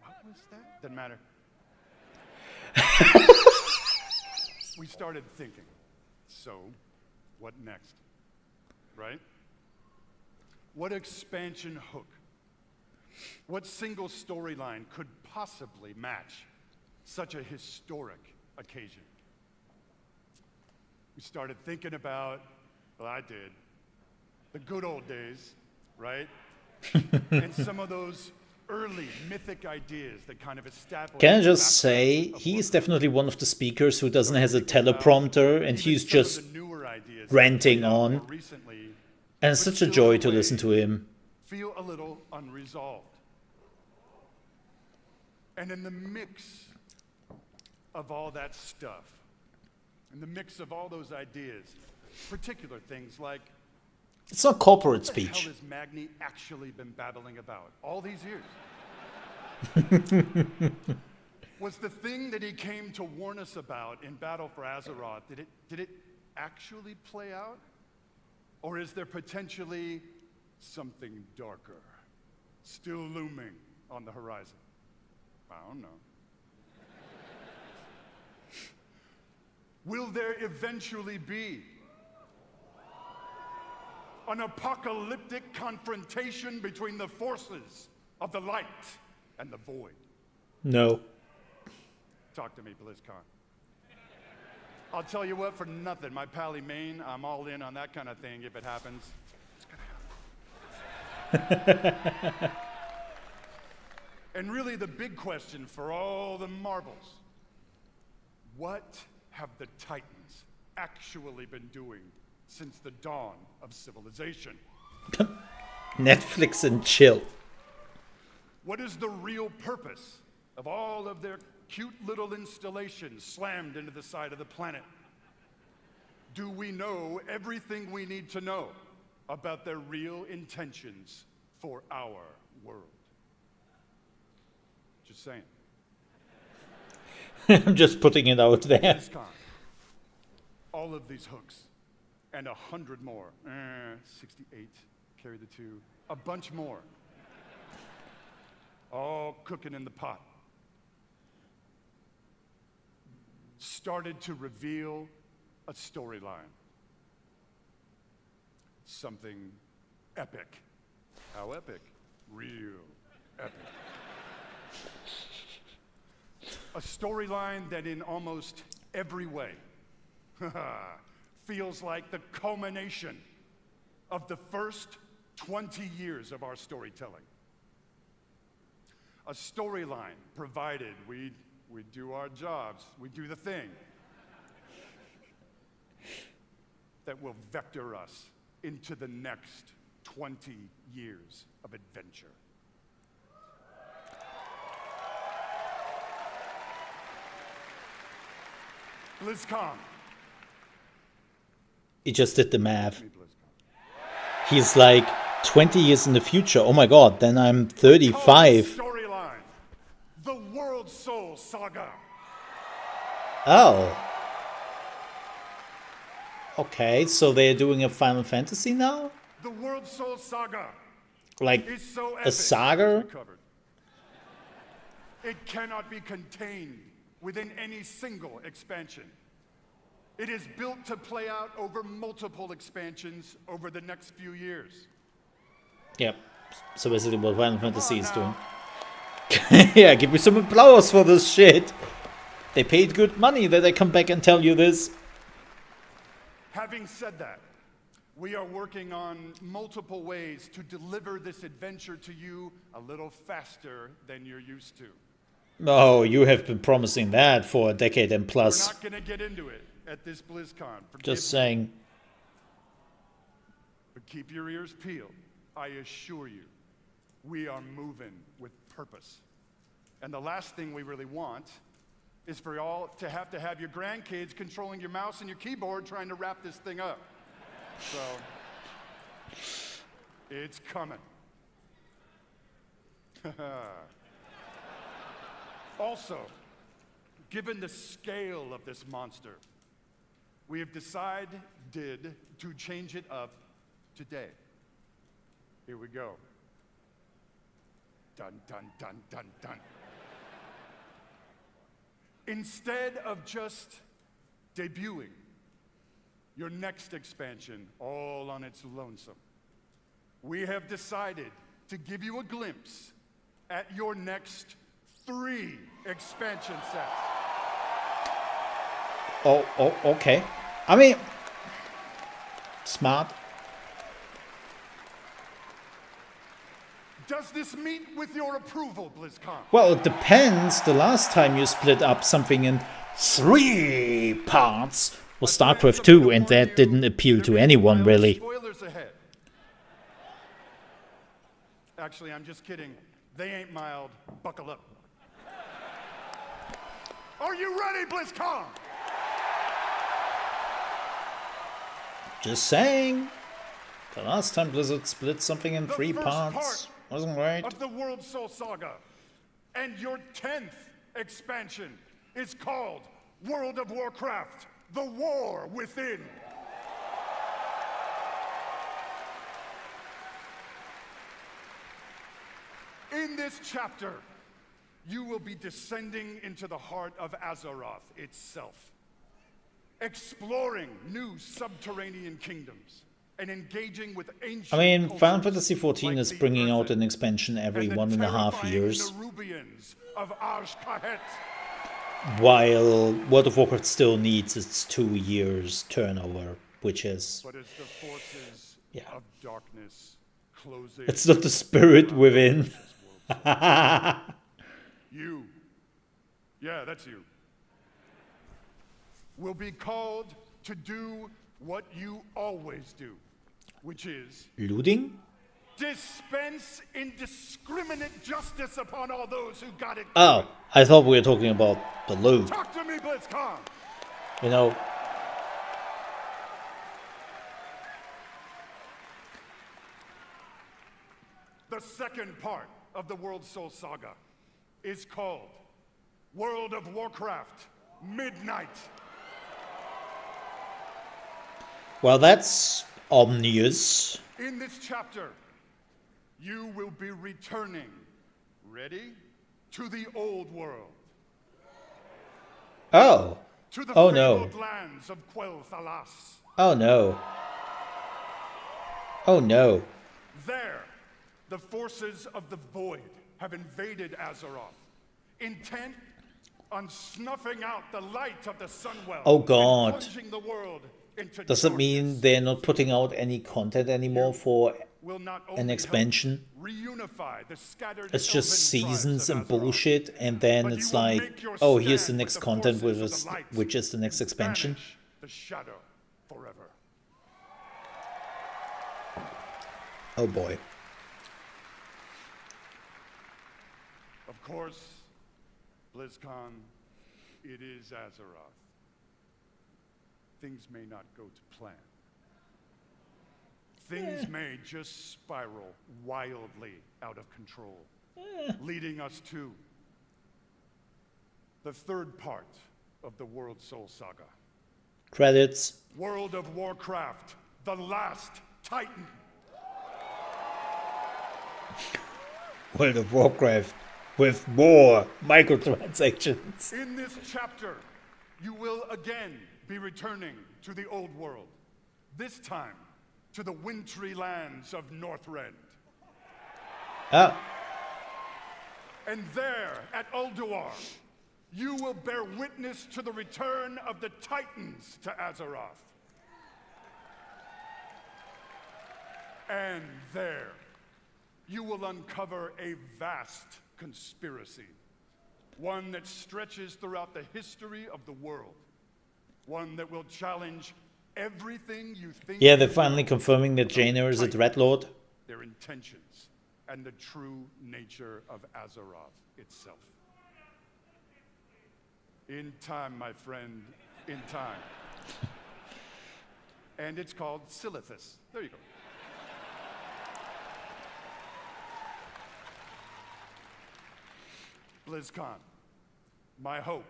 S6: What was that? Doesn't matter. We started thinking, so what next? Right? What expansion hook? What single storyline could possibly match such a historic occasion? We started thinking about, well, I did, the good old days, right? And some of those early mythic ideas that kind of established...
S1: Can I just say, he is definitely one of the speakers who doesn't have a teleprompter and he's just ranting on. And it's such a joy to listen to him.
S6: Feel a little unresolved. And in the mix of all that stuff, in the mix of all those ideas, particular things like...
S1: It's not corporate
S6: What the
S1: speech.
S6: hell has Magni actually been babbling about all these years? Was the thing that he came to warn us about in Battle for Azeroth, did it actually play out? Or is there potentially something darker still looming on the horizon? I don't know. Will there eventually be an apocalyptic confrontation between the forces of the light and the void?
S1: No.
S6: Talk to me, BlizzCon. I'll tell you what, for nothing, my pally Maine, I'm all in on that kind of thing if it happens. It's gonna happen. And really the big question for all the marbles, what have the Titans actually been doing since the dawn of civilization?
S1: Netflix and chill.
S6: What is the real purpose of all of their cute little installations slammed into the side of the planet? Do we know everything we need to know about their real intentions for our world? Just saying.
S1: I'm just putting it out there.
S6: BlizzCon. All of these hooks and 100 more. 68, carry the 2. A bunch more. All cooking in the pot. Started to reveal a storyline. Something epic. How epic? Real epic. A storyline that in almost every way feels like the culmination
S10: of the first 20 years of our storytelling. A storyline provided we do our jobs, we do the thing that will vector us into the next 20 years of adventure. Blizzcon.
S1: He just did the math. He's like 20 years in the future. Oh my god, then I'm 35.
S10: Storyline. The World Soul Saga.
S1: Oh. Okay, so they're doing a Final Fantasy now?
S10: The World Soul Saga.
S1: Like
S10: is so
S1: a saga?
S10: It cannot be contained within any single expansion. It is built to play out over multiple expansions over the next few years.
S1: Yep. So basically what Final Fantasy is doing. Yeah, give me some applause for this shit. They paid good money that I come back and tell you this.
S10: Having said that, we are working on multiple ways to deliver this adventure to you a little faster than you're used to.
S1: Oh, you have been promising that for a decade and plus.
S10: We're not going to get into it at this BlizzCon.
S1: Just saying.
S10: But keep your ears peeled. I assure you, we are moving with purpose. And the last thing we really want is for y'all to have your grandkids controlling your mouse and your keyboard trying to wrap this thing up. So, it's coming. Also, given the scale of this monster, we have decided to change it up today. Here we go. Dun, dun, dun, dun, dun. Instead of just debuting your next expansion all on its lonesome, we have decided to give you a glimpse at your next 3 expansion sets.
S1: Oh, okay. I mean, smart.
S10: Does this meet with your approval, BlizzCon?
S1: Well, it depends. The last time you split up something in 3 parts was StarCraft 2, and that didn't appeal to anyone, really.
S10: Spoilers ahead. Actually, I'm just kidding. They ain't mild. Buckle up. Are you ready, BlizzCon?
S1: Just saying. The last time Blizzard split something in 3 parts wasn't right.
S10: Of the World Soul Saga. And your 10th expansion is called World of Warcraft, The War Within. In this chapter, you will be descending into the heart of Azeroth itself, exploring new subterranean kingdoms, and engaging with ancient
S1: I mean, Final
S10: cultures
S1: Fantasy XIV is bringing out an expansion every 1.5 years,
S10: Nerubians of Azj-Kahet.
S1: while World of Warcraft still needs its 2 years turnover, which is...
S10: But as the forces of darkness close in,
S1: It's not the spirit within.
S10: You, yeah, that's you, will be called to do what you always do, which is
S1: Looting?
S10: dispense indiscriminate justice upon all those who got it.
S1: Oh, I thought we were talking about the loot.
S10: Talk to me, BlizzCon.
S1: You know,
S10: the second part of the World Soul Saga is called World of Warcraft Midnight.
S1: well, that's ominous.
S10: In this chapter, you will be returning, ready, to the old world.
S1: Oh.
S10: To the
S1: Oh no.
S10: fabled lands of Quel'Thalas.
S1: Oh no. Oh no.
S10: There, the forces of the Void have invaded Azeroth, intent on snuffing out the light of the Sunwell.
S1: Oh God.
S10: And plunging the world
S1: Does it mean they're not putting out any content anymore for an expansion? It's just seasons and bullshit, and then it's like, oh, here's the next content, which is the next expansion.
S10: The shadow forever.
S1: Oh boy.
S10: Of course, BlizzCon, it is Azeroth. Things may not go to plan. Things may just spiral wildly out of control, leading us to the third part of the World Soul Saga.
S1: Credits.
S10: World of Warcraft, the last Titan.
S1: World of Warcraft with more microtransactions.
S10: In this chapter, you will again be returning to the old world. This time, to the wintry lands of Northrend.
S1: Ah.
S10: And there, at Ulduar, you will bear witness to the return of the Titans to Azeroth. And there, you will uncover a vast conspiracy. One that stretches throughout the history of the world. One that will challenge everything you think.
S1: Yeah, they're finally confirming that Jaina is a Dreadlord.
S10: Their intentions and the true nature of Azeroth itself. In time, my friend, in time. And it's called Silithus. There you go. BlizzCon, my hope,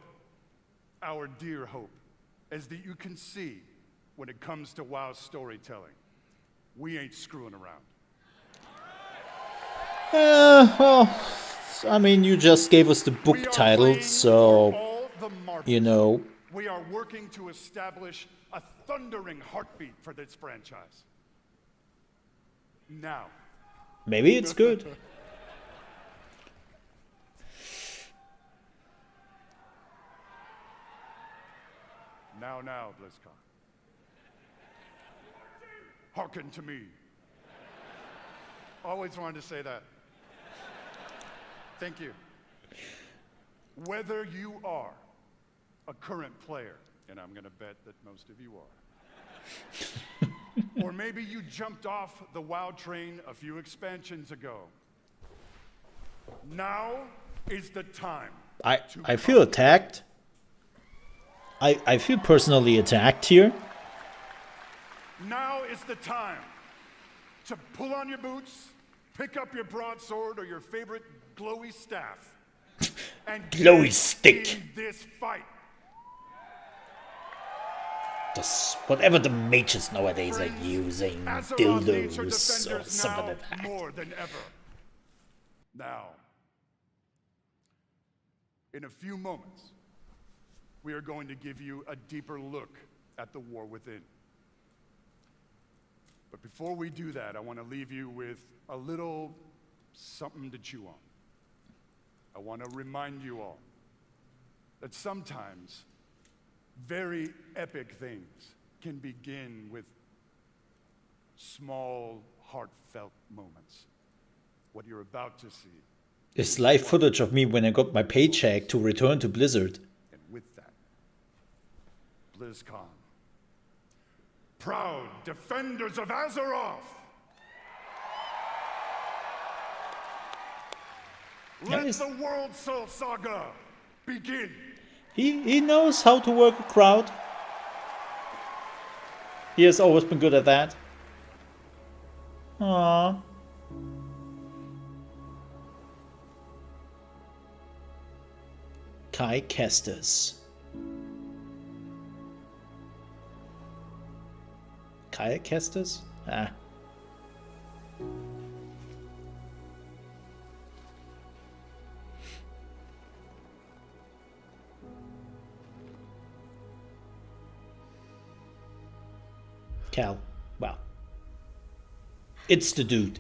S10: our dear hope, is that you can see when it comes to WoW storytelling, we ain't screwing around.
S1: Well, I mean, you just gave us the book title, so, you know.
S10: We are working to establish a thundering heartbeat for this franchise. Now.
S1: Maybe it's good.
S10: Now, BlizzCon. Hearken to me. Always wanted to say that. Thank you. Whether you are a current player, and I'm going to bet that most of you are, or maybe you jumped off the WoW train a few expansions ago, now is the time.
S1: I feel attacked. I feel personally attacked here.
S10: Now is the time to pull on your boots, pick up your broadsword or your favorite glowy staff, and
S1: glowy stick.
S10: In this fight.
S1: Whatever the mages nowadays are using, dildos or something like that.
S10: More than ever. Now, in a few moments, we are going to give you a deeper look at the war within. But before we do that, I want to leave you with a little something to chew on. I want to remind you all that sometimes very epic things can begin with small, heartfelt moments. What you're about to see
S1: is live footage of me when I got my paycheck to return to Blizzard.
S10: And with that, BlizzCon. Proud defenders of Azeroth! Let the World Soul Saga begin!
S1: He knows how to work a crowd. He has always been good at that. Aww. Kai Kestis. Kai Kestis? Ah. Cal. Well. It's the dude.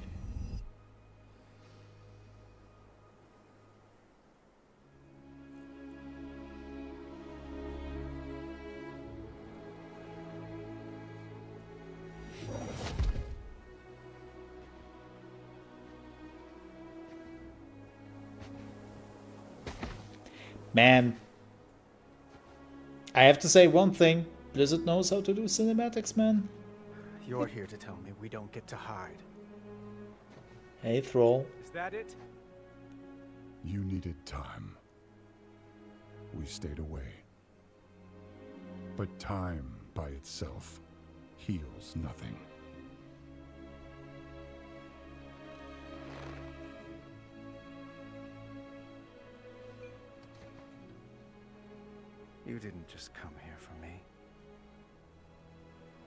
S1: Man, I have to say one thing. Blizzard knows how to do cinematics, man.
S8: You're here to tell me we don't get to hide.
S1: Hey, Thrall.
S8: Is that it?
S10: You needed time. We stayed away. But time by itself heals nothing.
S8: You didn't just come here for me.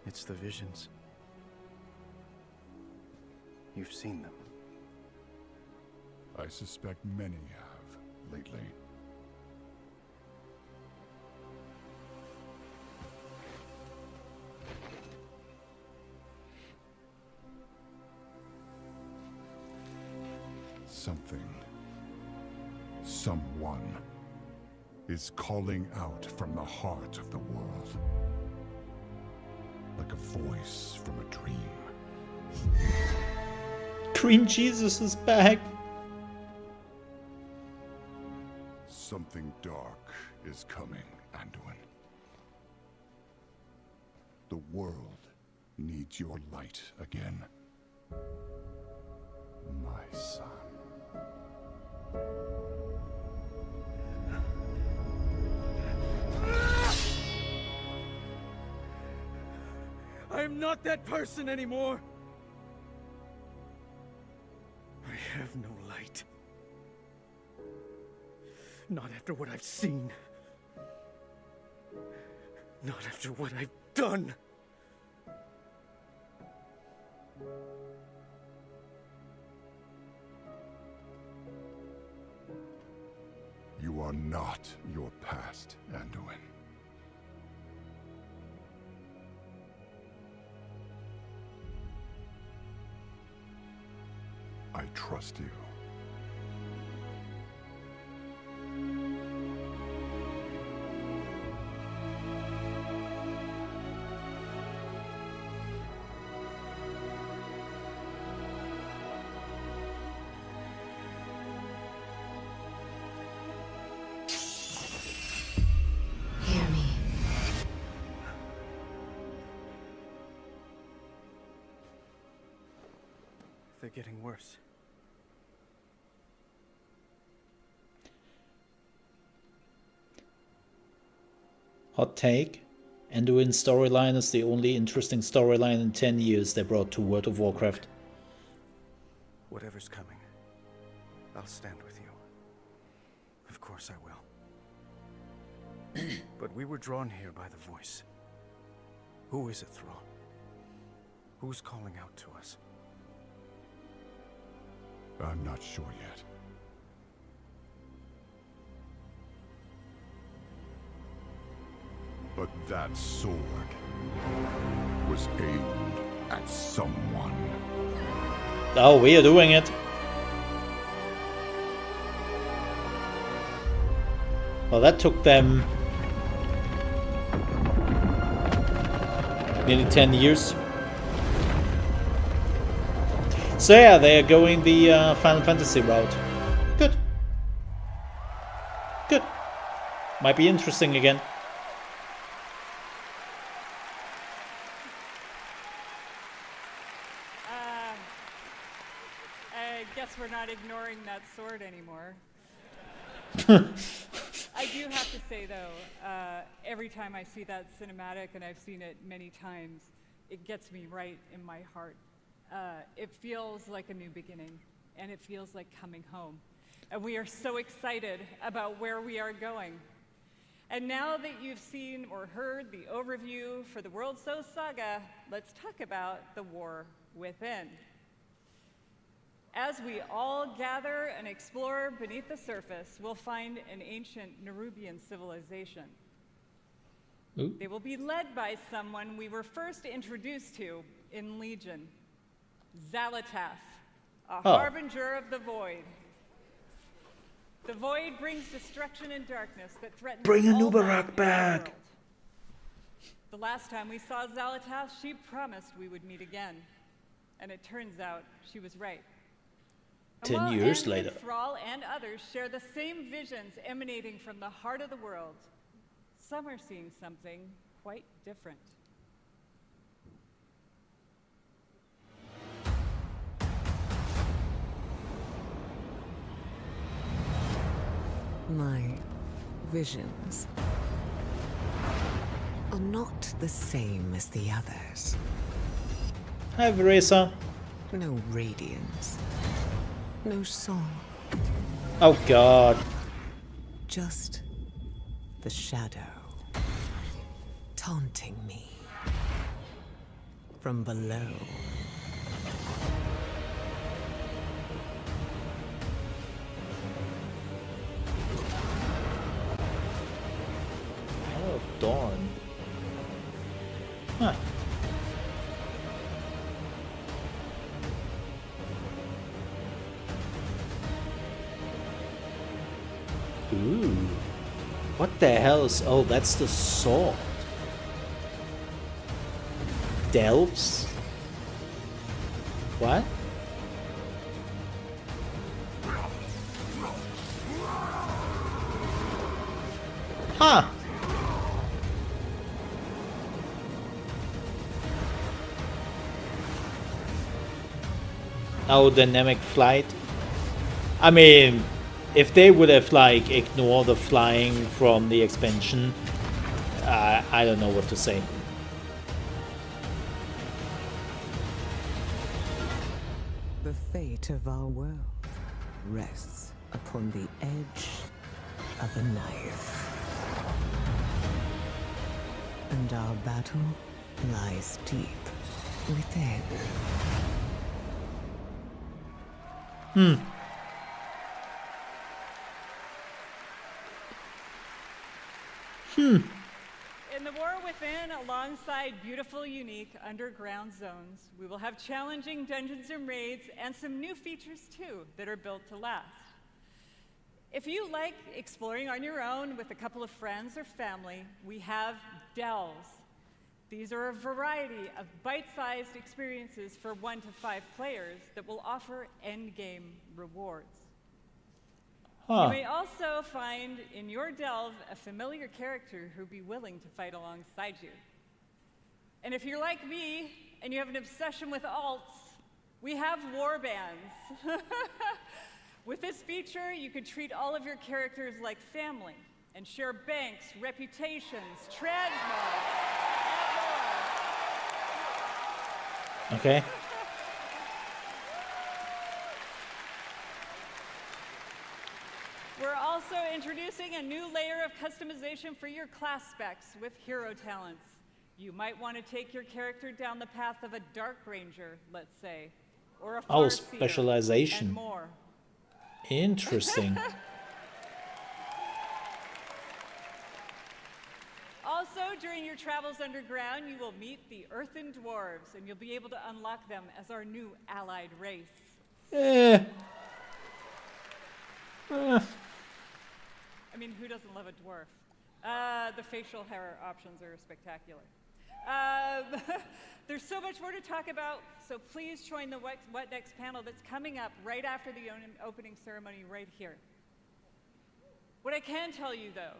S8: It's the visions. You've seen them.
S10: I suspect many have lately. Something, someone, is calling out from the heart of the world. Like a voice from a dream.
S1: Cream Jesus is back.
S10: Something dark is coming, Anduin. The world needs your light again. My son.
S11: I am not that person anymore. I have no light. Not after what I've seen. Not after what I've done.
S10: You are not your past, Anduin. I trust you.
S14: Hear me.
S8: They're getting worse.
S1: Hot take. Anduin's storyline is the only interesting storyline in 10 years they brought to World of Warcraft.
S8: Whatever's coming, I'll stand with you. Of course I will. But we were drawn here by the voice. Who is it, Thrall? Who's calling out to us?
S10: I'm not sure yet. But that sword was aimed at someone.
S1: Oh, we are doing it. Well, that took them nearly 10 years. So yeah, they are going the Final Fantasy route. Good. Good. Might be interesting again.
S9: I guess we're not ignoring that sword anymore. I do have to say, though, every time I see that cinematic, and I've seen it many times, it gets me right in my heart. It feels like a new beginning, and it feels like coming home. And we are so excited about where we are going. And now that you've seen or heard the overview for the World So Saga, let's talk about the war within. As we all gather and explore beneath the surface, we'll find an ancient Nerubian civilization.
S1: Ooh.
S9: They will be led by someone we were first introduced to in Legion, Xal'atath, a harbinger of the Void. The Void brings destruction and darkness that threatens
S1: Bring
S9: all
S1: Anubarak
S9: life in our
S1: back.
S9: world. The last time we saw Xal'atath, she promised we would meet again. And it turns out she was right.
S1: 10
S9: while
S1: years
S9: Andrew,
S1: later.
S9: Thrall, and others share the same visions emanating from the heart of the world, some are seeing something quite different.
S15: My visions are not the same as the others.
S1: Hi, Veresa.
S15: No radiance. No song.
S1: Oh, God.
S15: Just the shadow. Taunting me. From below.
S1: Hell of Dawn. Huh. Ooh. What the hell is... Oh, that's the sword. Delves? What? Huh. Oh, dynamic flight. I mean, if they would have like ignored the flying from the expansion, I don't know what to say.
S15: The fate of our world rests upon the edge of a knife. And our battle lies deep within.
S1: Hmm.
S9: In the War Within, alongside beautiful, unique underground zones, we will have challenging dungeons and raids and some new features too that are built to last. If you like exploring on your own with a couple of friends or family, we have delves. These are a variety of bite-sized experiences for 1 to 5 players that will offer endgame rewards.
S1: Huh.
S9: You may also find in your delve a familiar character who'll be willing to fight alongside you. And if you're like me and you have an obsession with alts, we have warbands. With this feature, you could treat all of your characters like family and share banks, reputations, transmog, and more.
S1: Okay.
S9: We're also introducing a new layer of customization for your class specs with hero talents. You might want to take your character down the path of a Dark Ranger, let's say, or a
S1: Oh,
S9: Farseer,
S1: specialization.
S9: and more.
S1: Interesting.
S9: Also, during your travels underground, you will meet the Earthen Dwarves, and you'll be able to unlock them as our new allied race. I mean, who doesn't love a dwarf? The facial hair options are spectacular. There's so much more to talk about, so please join the What Next panel that's coming up right after the opening ceremony right here. What I can tell you, though,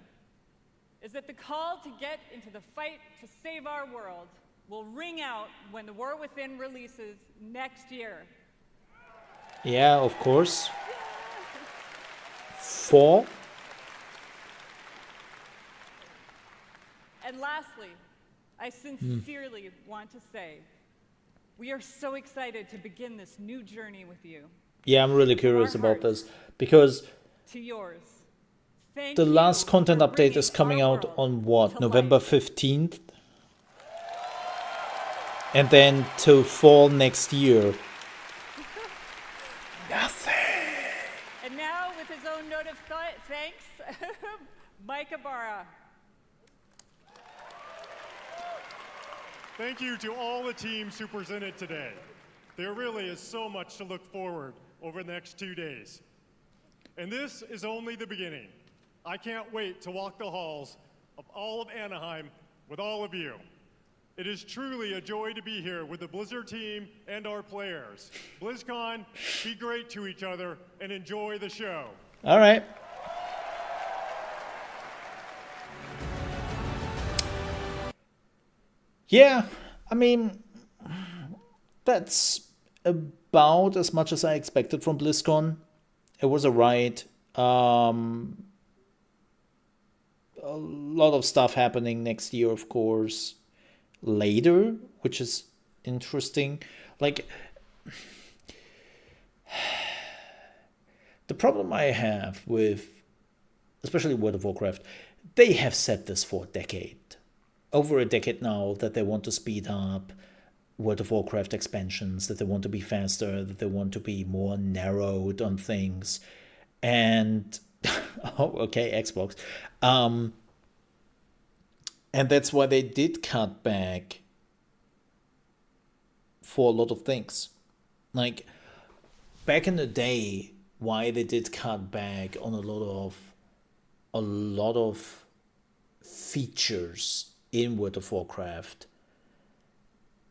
S9: is that the call to get into the fight to save our world will ring out when The War Within releases next year.
S1: Yeah, of course. 4.
S9: And lastly, I sincerely want to say, we are so excited to begin this new journey with you.
S1: Yeah, I'm really curious about this because
S9: To yours. Thank
S1: the
S9: you
S1: last content
S9: for
S1: update is coming
S9: bringing our
S1: out
S9: world
S1: on what?
S9: to
S1: November
S9: life.
S1: 15th? And then to fall next year.
S9: And now, with his own note of thanks, Mike Ibarra.
S3: Thank you to all the teams who presented today. There really is so much to look forward over the next 2 days. And this is only the beginning. I can't wait to walk the halls of all of Anaheim with all of you. It is truly a joy to be here with the Blizzard team and our players. BlizzCon, be great to each other and enjoy the show.
S1: All right. Yeah, I mean, that's about as much as I expected from BlizzCon. It was alright. A lot of stuff happening next year, of course, later, which is interesting. Like, the problem I have with, especially World of Warcraft, they have said this for a decade. Over a decade now, that they want to speed up World of Warcraft expansions, that they want to be faster, that they want to be more narrowed on things. And, oh, okay, Xbox. And that's why they did cut back for a lot of things. Like, back in the day, why they did cut back on a lot of features in World of Warcraft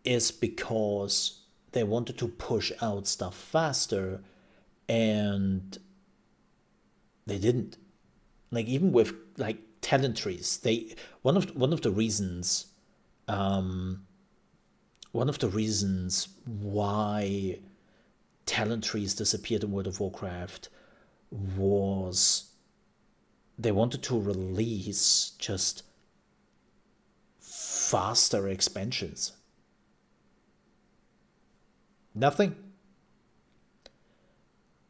S1: is because they wanted to push out stuff faster, and they didn't. Like, even with like talent trees, one of the reasons why talent trees disappeared in World of Warcraft was they wanted to release just faster expansions. Nothing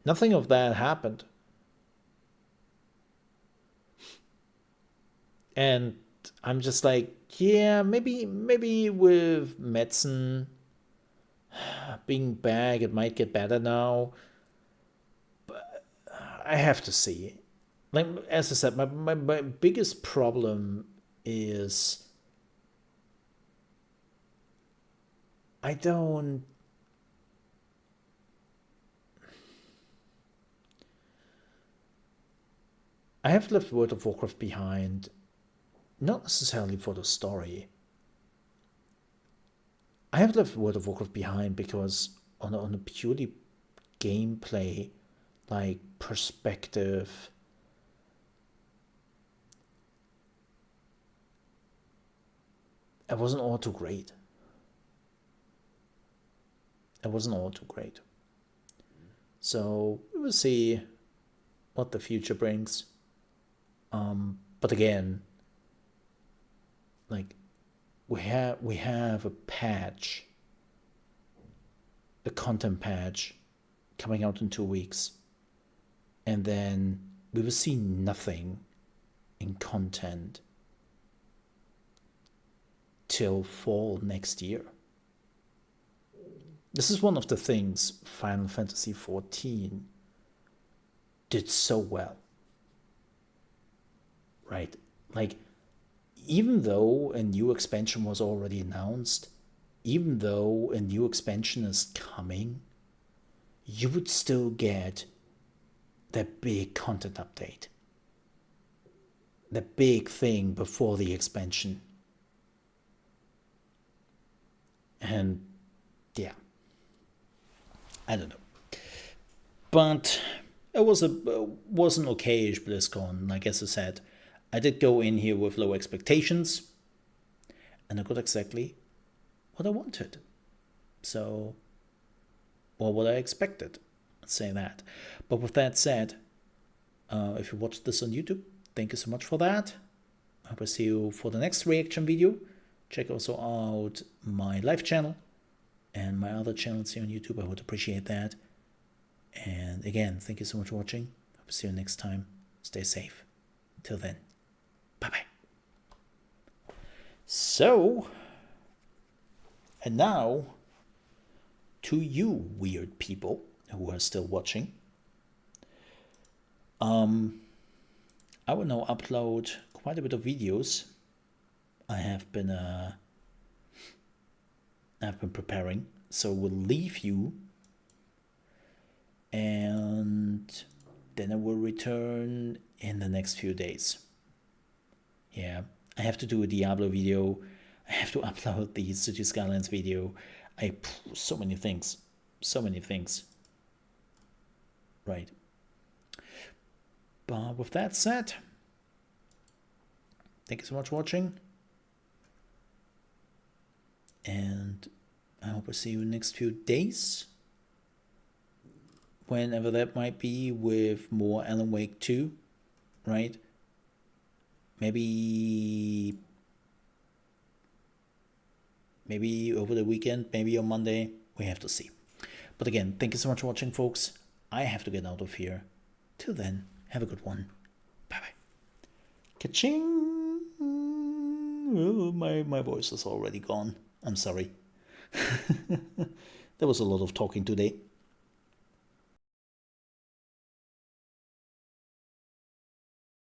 S1: of that happened. And I'm just like, yeah, maybe with medicine being back, it might get better now. But I have to see. Like, as I said, my biggest problem is I have left World of Warcraft behind, not necessarily for the story. I have left World of Warcraft behind because on a purely gameplay, like, perspective, it wasn't all too great. So we will see what the future brings. But again, like, we have a patch, a content patch coming out in 2 weeks, and then we will see nothing in content till fall next year. This is one of the things Final Fantasy XIV did so well. Right? Like, even though a new expansion was already announced, even though a new expansion is coming, you would still get the big content update. The big thing before the expansion. And yeah. I don't know. But it was an okayish BlizzCon, like as I said. I did go in here with low expectations, and I got exactly what I wanted. So, or what I expected, let's say that. But with that said, if you watched this on YouTube, thank you so much for that. I hope I see you for the next reaction video. Check also out my live channel and my other channels here on YouTube. I would appreciate that. And again, thank you so much for watching. Hope to see you next time. Stay safe. Till then, bye-bye. So, and now, to you weird people who are still watching, I will now upload quite a bit of videos. I have been preparing, so we'll leave you, and then I will return in the next few days. Yeah, I have to do a Diablo video. I have to upload the City Skylines video. So many things. So many things. Right. But with that said, thank you so much for watching. And I hope I see you in the next few days. Whenever that might be, with more Alan Wake 2, right? Maybe over the weekend, maybe on Monday. We have to see. But again, thank you so much for watching, folks. I have to get out of here. Till then, have a good one. Bye-bye. Ka-ching! Oh, my voice is already gone. I'm sorry. There was a lot of talking today.